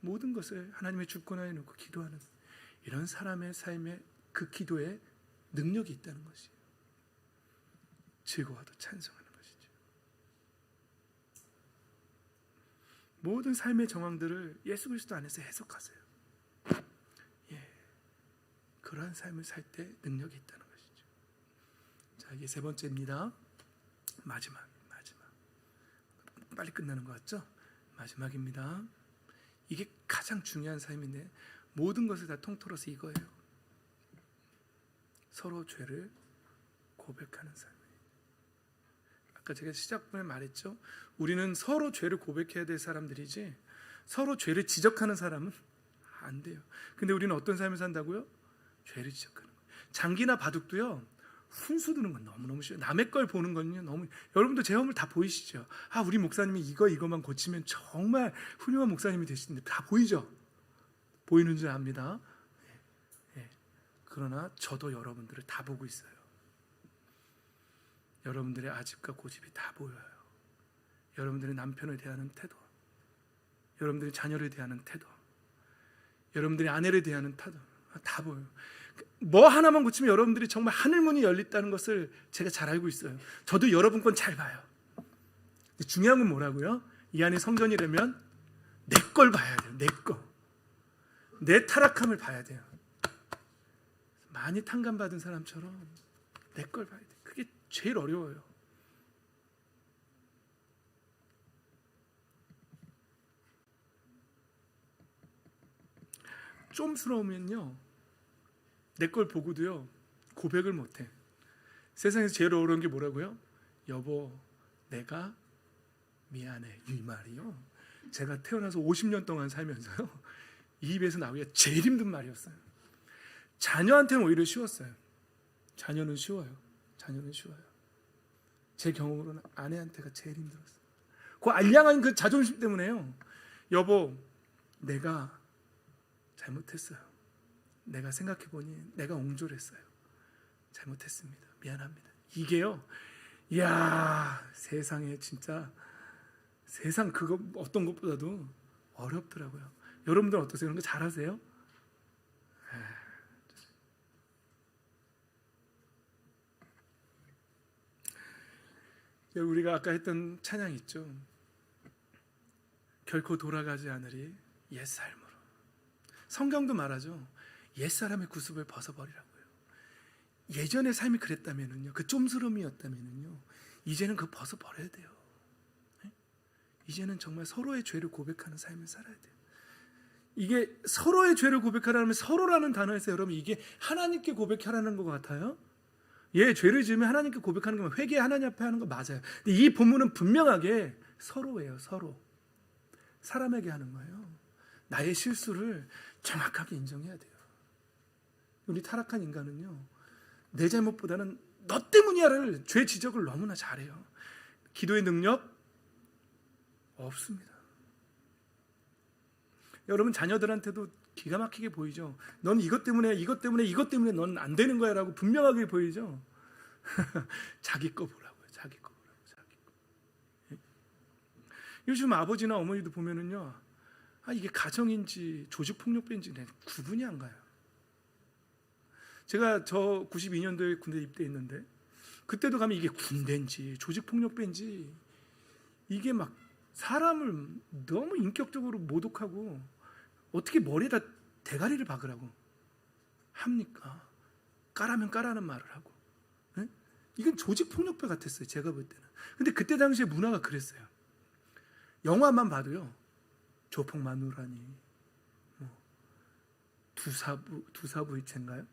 모든 것을 하나님의 주권하에 놓고 기도하는 이런 사람의 삶에 그 기도에 능력이 있다는 것이에요. 즐거워도 찬송하는 것이죠. 모든 삶의 정황들을 예수 그리스도 안에서 해석하세요. 그러한 삶을 살 때 능력이 있다는 것이죠. 자, 이게 세 번째입니다. 마지막. 빨리 끝나는 것 같죠? 마지막입니다. 이게 가장 중요한 삶인데 모든 것을 다 통틀어서 이거예요. 서로 죄를 고백하는 삶. 아까 제가 시작부에 말했죠. 우리는 서로 죄를 고백해야 될 사람들이지 서로 죄를 지적하는 사람은 안 돼요. 근데 우리는 어떤 삶을 산다고요? 죄를 지적하는 거예요. 장기나 바둑도요. 훈수 두는 건 너무너무 쉬워요. 남의 걸 보는 건요. 너무 여러분도 제 허물 다 보이시죠? 아, 우리 목사님이 이거만 고치면 정말 훌륭한 목사님이 되시는데 다 보이죠? 보이는 줄 압니다. 그러나 저도 여러분들을 다 보고 있어요. 여러분들의 아집과 고집이 다 보여요. 여러분들의 남편을 대하는 태도, 여러분들의 자녀를 대하는 태도, 여러분들의 아내를 대하는 태도 다 보여요. 뭐 하나만 고치면 여러분들이 정말 하늘문이 열렸다는 것을 제가 잘 알고 있어요. 저도 여러분 건 잘 봐요. 중요한 건 뭐라고요? 이 안에 성전이라면 내 걸 봐야 돼요. 내 거. 내 타락함을 봐야 돼요. 많이 탕감받은 사람처럼 내 걸 봐야 돼요. 그게 제일 어려워요. 좀스러우면요 내 걸 보고도요 고백을 못해. 세상에서 제일 어려운 게 뭐라고요? 여보 내가 미안해. 이 말이요 제가 태어나서 50년 동안 살면서요 이 입에서 나오기가 제일 힘든 말이었어요. 자녀한테는 오히려 쉬웠어요. 자녀는 쉬워요. 제 경험으로는 아내한테가 제일 힘들었어요. 그 알량한 그 자존심 때문에요. 여보 내가 잘못했어요. 내가 생각해보니 내가 옹졸했어요. 잘못했습니다. 미안합니다. 이게요. 이야 세상에 진짜 세상 그거 어떤 것보다도 어렵더라고요. 여러분들 어떠세요? 그런 거 잘하세요? 우리가 아까 했던 찬양 있죠. 결코 돌아가지 않으리 옛삶으로. 성경도 말하죠. 옛사람의 구습을 벗어버리라고요. 예전의 삶이 그랬다면은요, 그 좀스러움이었다면은요, 이제는 그거 벗어버려야 돼요. 이제는 정말 서로의 죄를 고백하는 삶을 살아야 돼요. 이게 서로의 죄를 고백하라면 서로라는 단어에서 여러분 이게 하나님께 고백하라는 것 같아요. 죄를 지으면 하나님께 고백하는 거면 회개 하나님 앞에 하는 거 맞아요. 근데 이 본문은 분명하게 서로예요. 서로. 사람에게 하는 거예요. 나의 실수를 정확하게 인정해야 돼요. 우리 타락한 인간은요, 내 잘못보다는 너 때문이야를 죄 지적을 너무나 잘해요. 기도의 능력 없습니다. 여러분 자녀들한테도 기가 막히게 보이죠. 넌 이것 때문에 넌 안 되는 거야 라고 분명하게 보이죠. 자기 거 보라고요. 자기 거. 요즘 아버지나 어머니도 보면은요, 이게 가정인지 조직폭력배인지 구분이 안 가요. 제가 저 92년도에 군대 입대했는데 그때도 가면 이게 군대인지 조직폭력배인지 이게 막 사람을 너무 인격적으로 모독하고 어떻게 머리에다 대가리를 박으라고 합니까? 까라면 까라는 말을 하고. 이건 조직폭력배 같았어요. 제가 볼 때는. 근데 그때 당시에 문화가 그랬어요. 영화만 봐도요. 조폭 마누라니 두사부일체인가요?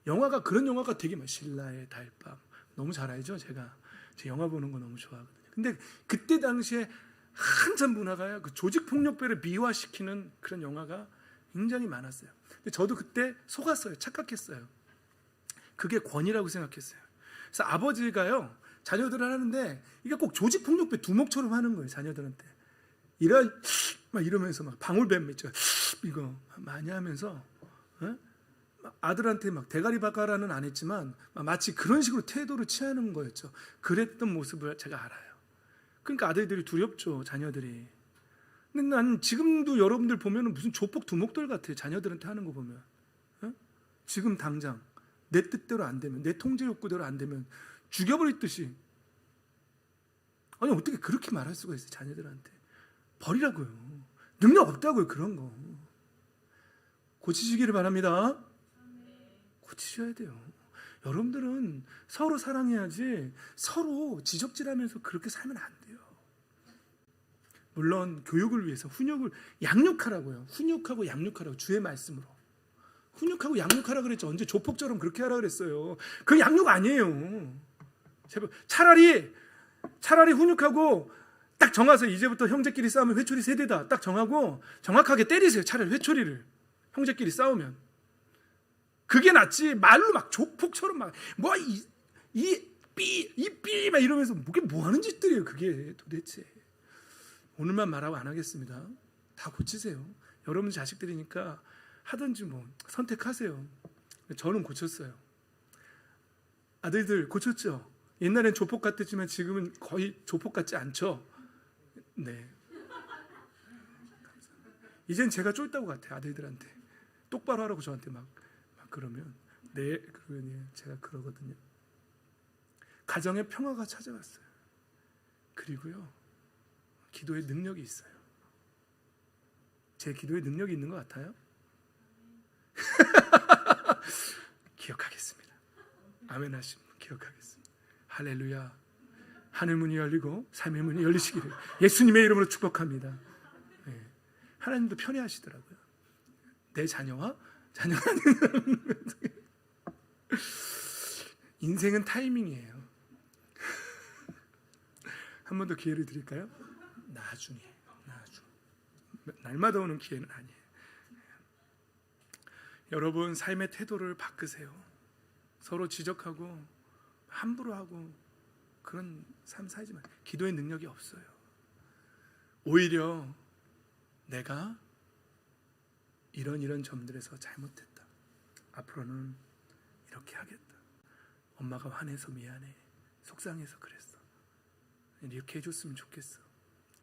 영화가 그런 영화가 되게 많아요. 신라의 달밤 너무 잘 알죠. 제가 제 영화 보는 거 너무 좋아하거든요. 근데 그때 당시에 한참 문화가요. 그 조직폭력배를 미화시키는 그런 영화가 굉장히 많았어요. 근데 저도 그때 속았어요. 착각했어요. 그게 권위라고 생각했어요. 그래서 아버지가요 자녀들을 하는데 이게 꼭 조직폭력배 두목처럼 하는 거예요. 자녀들한테 막 이러면서 막 방울뱀 있죠. 이거 많이 하면서 막 아들한테 막 대가리 박아라는 안 했지만 마치 그런 식으로 태도를 취하는 거였죠. 그랬던 모습을 제가 알아요. 그러니까 아들들이 두렵죠, 자녀들이. 근데 난 지금도 여러분들 보면 무슨 조폭 두목들 같아요. 자녀들한테 하는 거 보면. 지금 당장 내 뜻대로 안 되면, 내 통제 욕구대로 안 되면 죽여버릴 듯이. 아니 어떻게 그렇게 말할 수가 있어요, 자녀들한테. 버리라고요. 능력 없다고요, 그런 거. 고치시기를 바랍니다. 고치셔야 돼요. 여러분들은 서로 사랑해야지 서로 지적질하면서 그렇게 살면 안 돼요. 물론 교육을 위해서 양육하라고요. 훈육하고 양육하라고, 주의 말씀으로. 훈육하고 양육하라 그랬죠. 언제 조폭처럼 그렇게 하라 그랬어요. 그 양육 아니에요. 차라리 훈육하고 딱 정해서 이제부터 형제끼리 싸우면 회초리 세대다 딱 정하고 정확하게 때리세요. 차라리 회초리를. 형제끼리 싸우면 그게 낫지. 말로 막 조폭처럼 막 뭐 삐 막 이러면서 그게 뭐 하는 짓들이에요, 그게 도대체. 오늘만 말하고 안 하겠습니다. 다 고치세요. 여러분 자식들이니까 하든지 뭐 선택하세요. 저는 고쳤어요. 아들들 고쳤죠. 옛날엔 조폭 같았지만 지금은 거의 조폭 같지 않죠. 네. 이젠 제가 쫄다고 같아요, 아들들한테. 똑바로 하라고 저한테 막 그러면 그러면 제가 그러거든요. 가정에 평화가 찾아왔어요. 그리고요, 기도에 능력이 있어요. 제 기도에 능력이 있는 것 같아요? 기억하겠습니다. 아멘 하시면 기억하겠습니다. 할렐루야. 하늘 문이 열리고 삶의 문이 열리시기를 예수님의 이름으로 축복합니다. 네. 하나님도 편애하시더라고요. 내 자녀가 인생은 타이밍이에요. 한 번 더 기회를 드릴까요? 나중에. 날마다 오는 기회는 아니에요. 여러분 삶의 태도를 바꾸세요. 서로 지적하고 함부로 하고 그런 삶 살지 마세요. 기도의 능력이 없어요. 오히려 내가 이런 점들에서 잘못했다. 앞으로는 이렇게 하겠다. 엄마가 화내서 미안해. 속상해서 그랬어. 이렇게 해줬으면 좋겠어.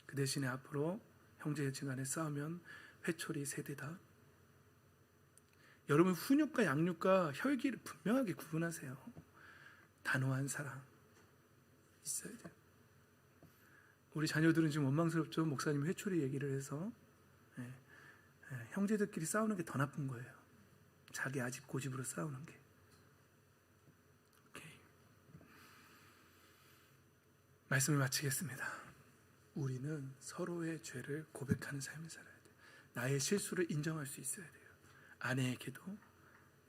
그 대신에 앞으로 형제지간에 싸우면 회초리 세대다. 여러분 훈육과 양육과 혈기를 분명하게 구분하세요. 단호한 사랑 있어야 돼요. 우리 자녀들은 지금 원망스럽죠. 목사님 회초리 얘기를 해서 형제들끼리 싸우는 게 더 나쁜 거예요. 자기 아집 고집으로 싸우는 게. 오케이. 말씀을 마치겠습니다. 우리는 서로의 죄를 고백하는 삶을 살아야 돼요. 나의 실수를 인정할 수 있어야 돼요. 아내에게도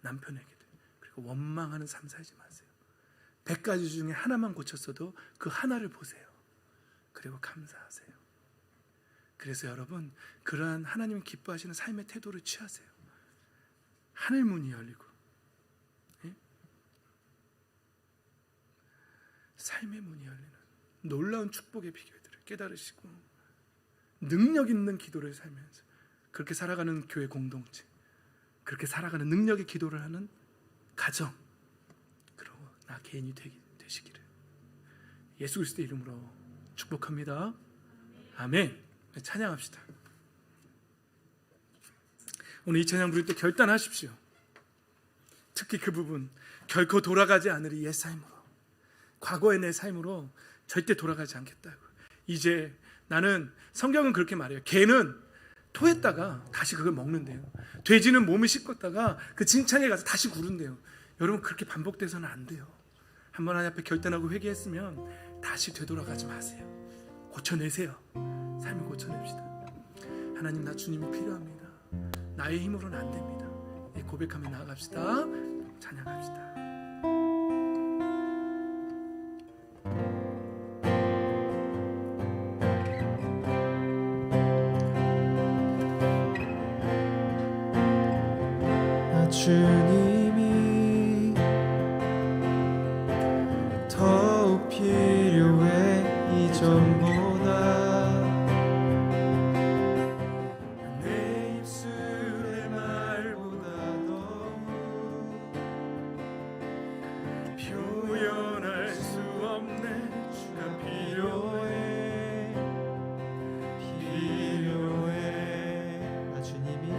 남편에게도. 그리고 원망하는 삶 살지 마세요. 100가지 중에 하나만 고쳤어도 그 하나를 보세요. 그리고 감사하세요. 그래서 여러분 그러한 하나님이 기뻐하시는 삶의 태도를 취하세요. 하늘 문이 열리고 삶의 문이 열리는 놀라운 축복의 비결들을 깨달으시고 능력 있는 기도를 살면서 그렇게 살아가는 교회 공동체, 그렇게 살아가는 능력의 기도를 하는 가정, 그리고 나 개인이 되시기를 예수 그리스도의 이름으로 축복합니다. 아멘. 찬양합시다. 오늘 이 찬양 부를 때 결단하십시오. 특히 그 부분, 결코 돌아가지 않으리 옛 삶으로, 과거의 내 삶으로 절대 돌아가지 않겠다고. 이제 나는, 성경은 그렇게 말해요. 개는 토했다가 다시 그걸 먹는데요. 돼지는 몸을 씻었다가 그 진창에 가서 다시 구른대요. 여러분 그렇게 반복돼서는 안 돼요. 한번 하나님 앞에 결단하고 회개했으면 다시 되돌아가지 마세요. 고쳐내세요. 삶을 고쳐냅시다. 하나님, 나 주님이 필요합니다. 나의 힘으로는 안 됩니다. 고백하며 나아갑시다. 찬양합시다. 주님이 더욱 필요해 이전보다 표현할 수 없네. 주가 필요해. 필요해. 나 주님이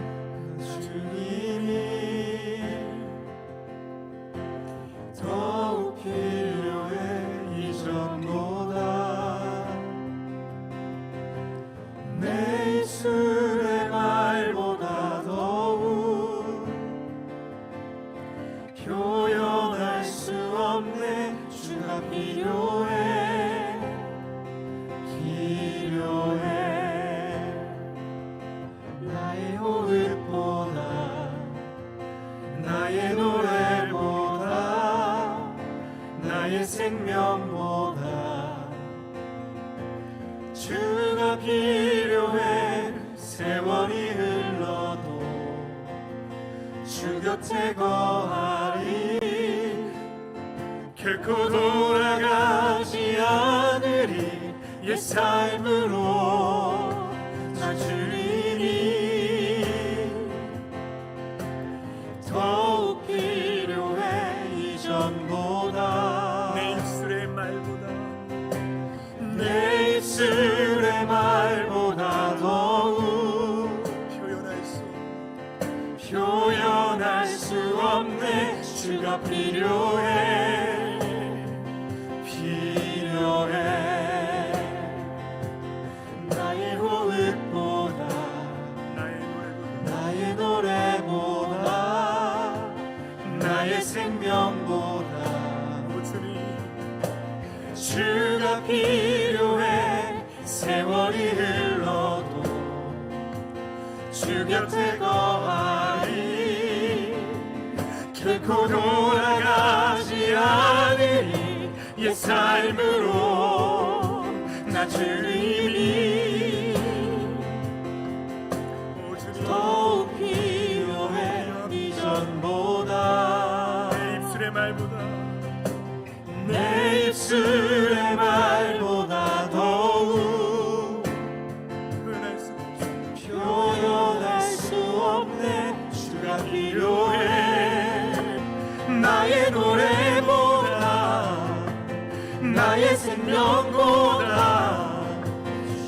더욱 필요해. 이전보다 내 입술의 말보다 더욱 표현할 수 없네. 주가 필요해. 필요해. 나의 호흡보다 나의 노래보다 나의 생명보다 주가 필요해. 세월이 흘러도 주 곁에 거하리. 결코 돌아가지 않으리. 옛 삶으로 나 주님이 더욱 필요해. 이전보다 내 입술의 말보다 내 입술의 말보다 더욱 표현할 수 없네. 주가 필요해. 필요해. 나의 호흡보다 나의 노래보다 나의 생명보다 오 주님 주가 필요해. 세월이 흘러도 주 곁에 거하리. 결코 돌아가지 않으리. 옛 삶으로 나 주님이 오 주님 더욱 필요해. 이전보다 내 입술의 말보다 내 입술의 말보다 더욱 표현할 수 없네. 주가 필요해. 나의 노래보다 나의 생명보다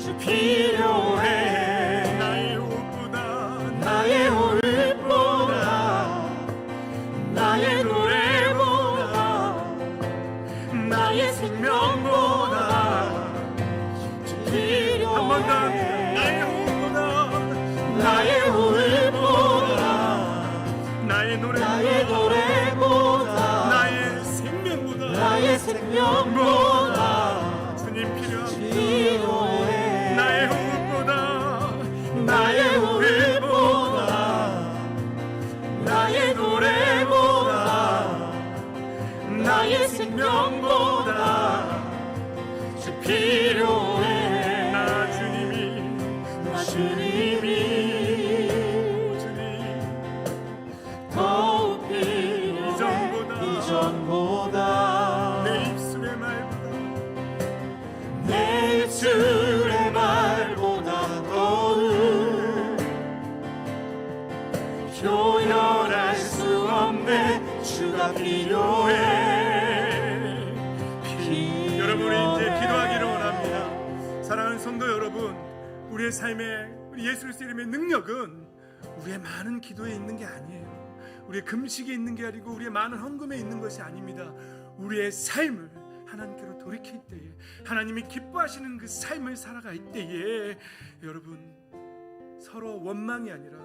주 필요해. 나의 호흡보다 나의 호흡보다 나의 노래보다 나의 생명보다 주 필요해. 한 번 더 나의 호흡보다 나의 호흡보다 나의 나의 노래보다 나의 생명보다 나의 생명보다 주님 필요합니다. 필요해. 나의 호흡보다 나의 호흡보다 나의 노래보다 나의 생명보다 주 필요해. 나 주님이 나 주님이 주님 더욱 필요해. 이전보다 내 입술의 말보다 내 입술의 말보다 더욱 표현할 수 없네. 주가 필요해. 여러분이 이제 기도하기를 원합니다. 사랑하는 성도 여러분, 우리의 삶에 우리 예수 그리스도의 이름의 능력은 우리의 많은 기도에 있는 게 아니에요. 우리의 금식에 있는 게 아니고 우리의 많은 헌금에 있는 것이 아닙니다. 우리의 삶을 하나님께로 돌이킬 때에, 하나님이 기뻐하시는 그 삶을 살아갈 때에 여러분 서로 원망이 아니라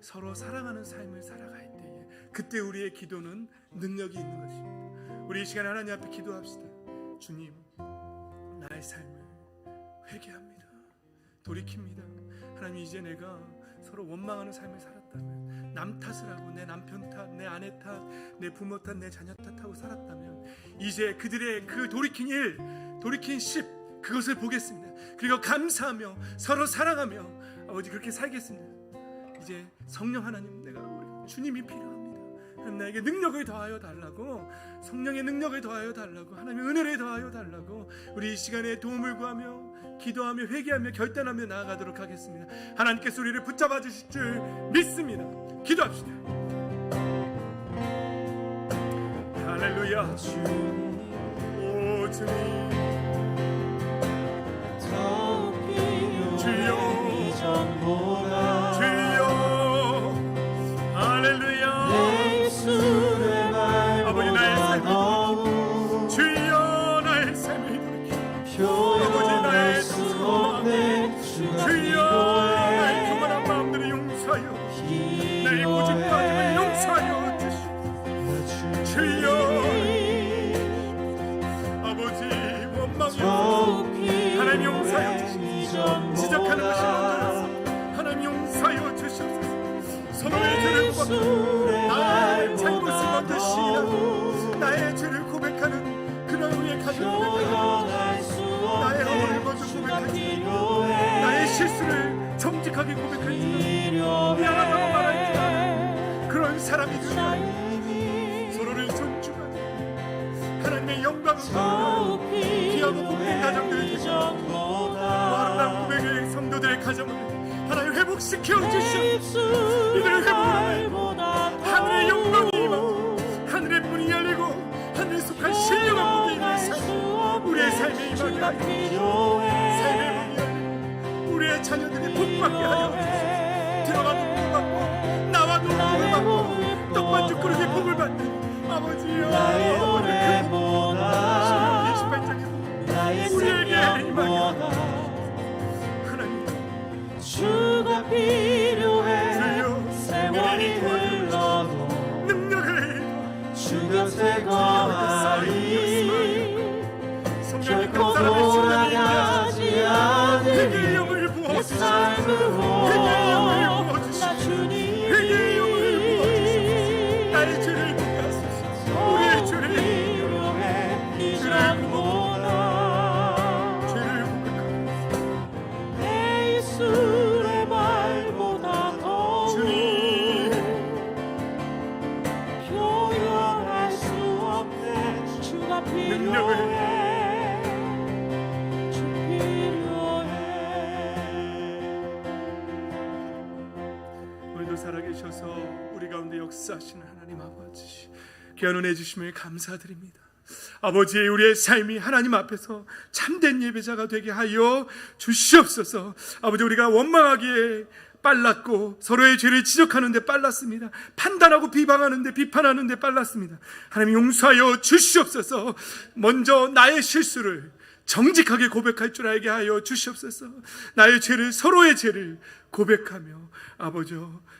서로 사랑하는 삶을 살아갈 때에 그때 우리의 기도는 능력이 있는 것입니다. 우리 이 시간에 하나님 앞에 기도합시다. 주님, 나의 삶을 회개합니다. 돌이킵니다. 하나님, 이제 내가 서로 원망하는 삶을 살았다면, 남 탓을 하고 내 남편 탓, 내 아내 탓, 내 부모 탓, 내 자녀 탓하고 살았다면 이제 그들의 그 돌이킨 일, 돌이킨 십, 그것을 보겠습니다. 그리고 감사하며 서로 사랑하며 아버지 그렇게 살겠습니다. 이제 성령 하나님, 내가 우리 주님이 필요합니다. 하나님, 나에게 능력을 더하여 달라고, 성령의 능력을 더하여 달라고, 하나님의 은혜를 더하여 달라고 우리 이 시간에 도움을 구하며 기도하며 회개하며 결단하며 나아가도록 하겠습니다. 하나님께서 우리를 붙잡아 주실 줄 믿습니다. 기도합시다. 할렐루야. 주님. 주여 할렐루야. 아버지 나의 삶을 주여 나의 삶을 아버지 나의 소망 주여 나의 교만한 마음들을 용서하여 나의 고집까지를 용서하여 주시옵소서. 주여 아버지 원망이 하나님 용서하여 주시옵소서. 지적하는 것이 먼저였습니다. 하나님 용서하여 주시옵소서. 서로의 죄를 고백하고 나의 잘못을 먼저 시인하고 나의 죄를 고백하는 그런 우리의 가정을 고백하고 나의 허물을 먼저 고백하지 나의 실수를 정직하게 고백하지 미안하다고 말하지 그런 사람이 되어 서로를 존중하고 하나님의 영광을 받고 귀하고 복된 가정들을 되시고 아름다운 고백의 성도들의 가정을 하나님 회복시켜 주시옵소서. 이들을 회복하며 하늘의 영광이 임하고 하늘의 문이 열리고 하늘에 속한 신령한 복이 있는 삶 우리의 삶에 임하게 하여 삶의 문이 열리고 우리의 자녀들이 복받게 하여 주시옵소서. 들어가도 복받고 나와도 복을 받고 떡반죽 그릇에 복을 받는 아버지여 오늘 그 복 28장의 복 우리에게 임하게 하여 주가 필요해. 주여 세월이 흘러도 능력을 주 곁에 거하리. 결코 돌아가지 않으리. 회개의 영을 내 부어주시옵소서. 삶으로 회개의 영을 부어주시옵소서. 나 주님 회개의 영을 부어주시옵소서. 나의 죄를 고백하소서. 우리의 죄를 필요해. 이 잠보다 죄를 고백하소서. 내 입술의 말보다 더 주님 표현할 수 없네. 주가 필요해. 주 필요해. 오늘도 살아계셔서 우리 가운데 역사하시는 하나님 아버지 귀한 은혜 주심을 감사드립니다. 아버지 우리의 삶이 하나님 앞에서 참된 예배자가 되게 하여 주시옵소서. 아버지 우리가 원망하기에 빨랐고 서로의 죄를 지적하는 데 빨랐습니다. 판단하고 비방하는 데 비판하는 데 빨랐습니다. 하나님 용서하여 주시옵소서. 먼저 나의 실수를 정직하게 고백할 줄 알게 하여 주시옵소서. 나의 죄를 서로의 죄를 고백하며 아버지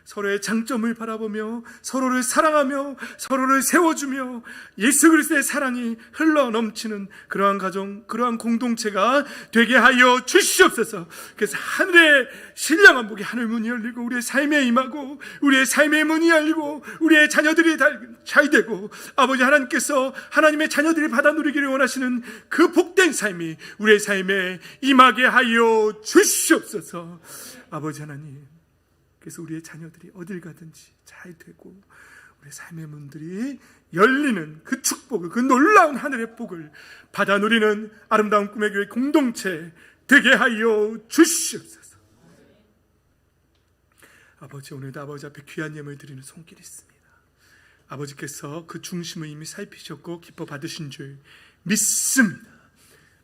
서로의 장점을 바라보며 서로를 사랑하며 서로를 세워주며 예수 그리스도의 사랑이 흘러넘치는 그러한 가정 그러한 공동체가 되게 하여 주시옵소서. 그래서 하늘의 신령한 복이 하늘 문이 열리고 우리의 삶에 임하고 우리의 삶의 문이 열리고 우리의 자녀들이 잘 되고 아버지 하나님께서 하나님의 자녀들이 받아 누리기를 원하시는 그 복된 삶이 우리의 삶에 임하게 하여 주시옵소서. 아버지 하나님 그래서 우리의 자녀들이 어딜 가든지 잘 되고 우리의 삶의 문들이 열리는 그 축복을 그 놀라운 하늘의 복을 받아 누리는 아름다운 꿈의 교회 공동체 되게 하여 주시옵소서. 아버지 오늘도 아버지 앞에 귀한 예물 드리는 손길이 있습니다. 아버지께서 그 중심을 이미 살피셨고 기뻐 받으신 줄 믿습니다.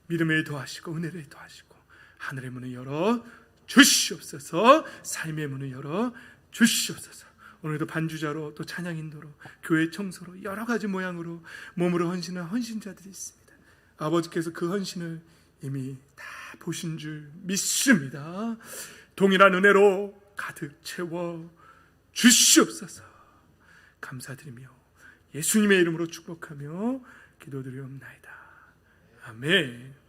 믿음을 더하시고 은혜를 더하시고 하늘의 문을 열어 주시옵소서. 삶의 문을 열어 주시옵소서. 오늘도 반주자로 또 찬양인도로 교회 청소로 여러 가지 모양으로 몸으로 헌신한 헌신자들이 있습니다. 아버지께서 그 헌신을 이미 다 보신 줄 믿습니다. 동일한 은혜로 가득 채워 주시옵소서. 감사드리며 예수님의 이름으로 축복하며 기도드리옵나이다. 아멘.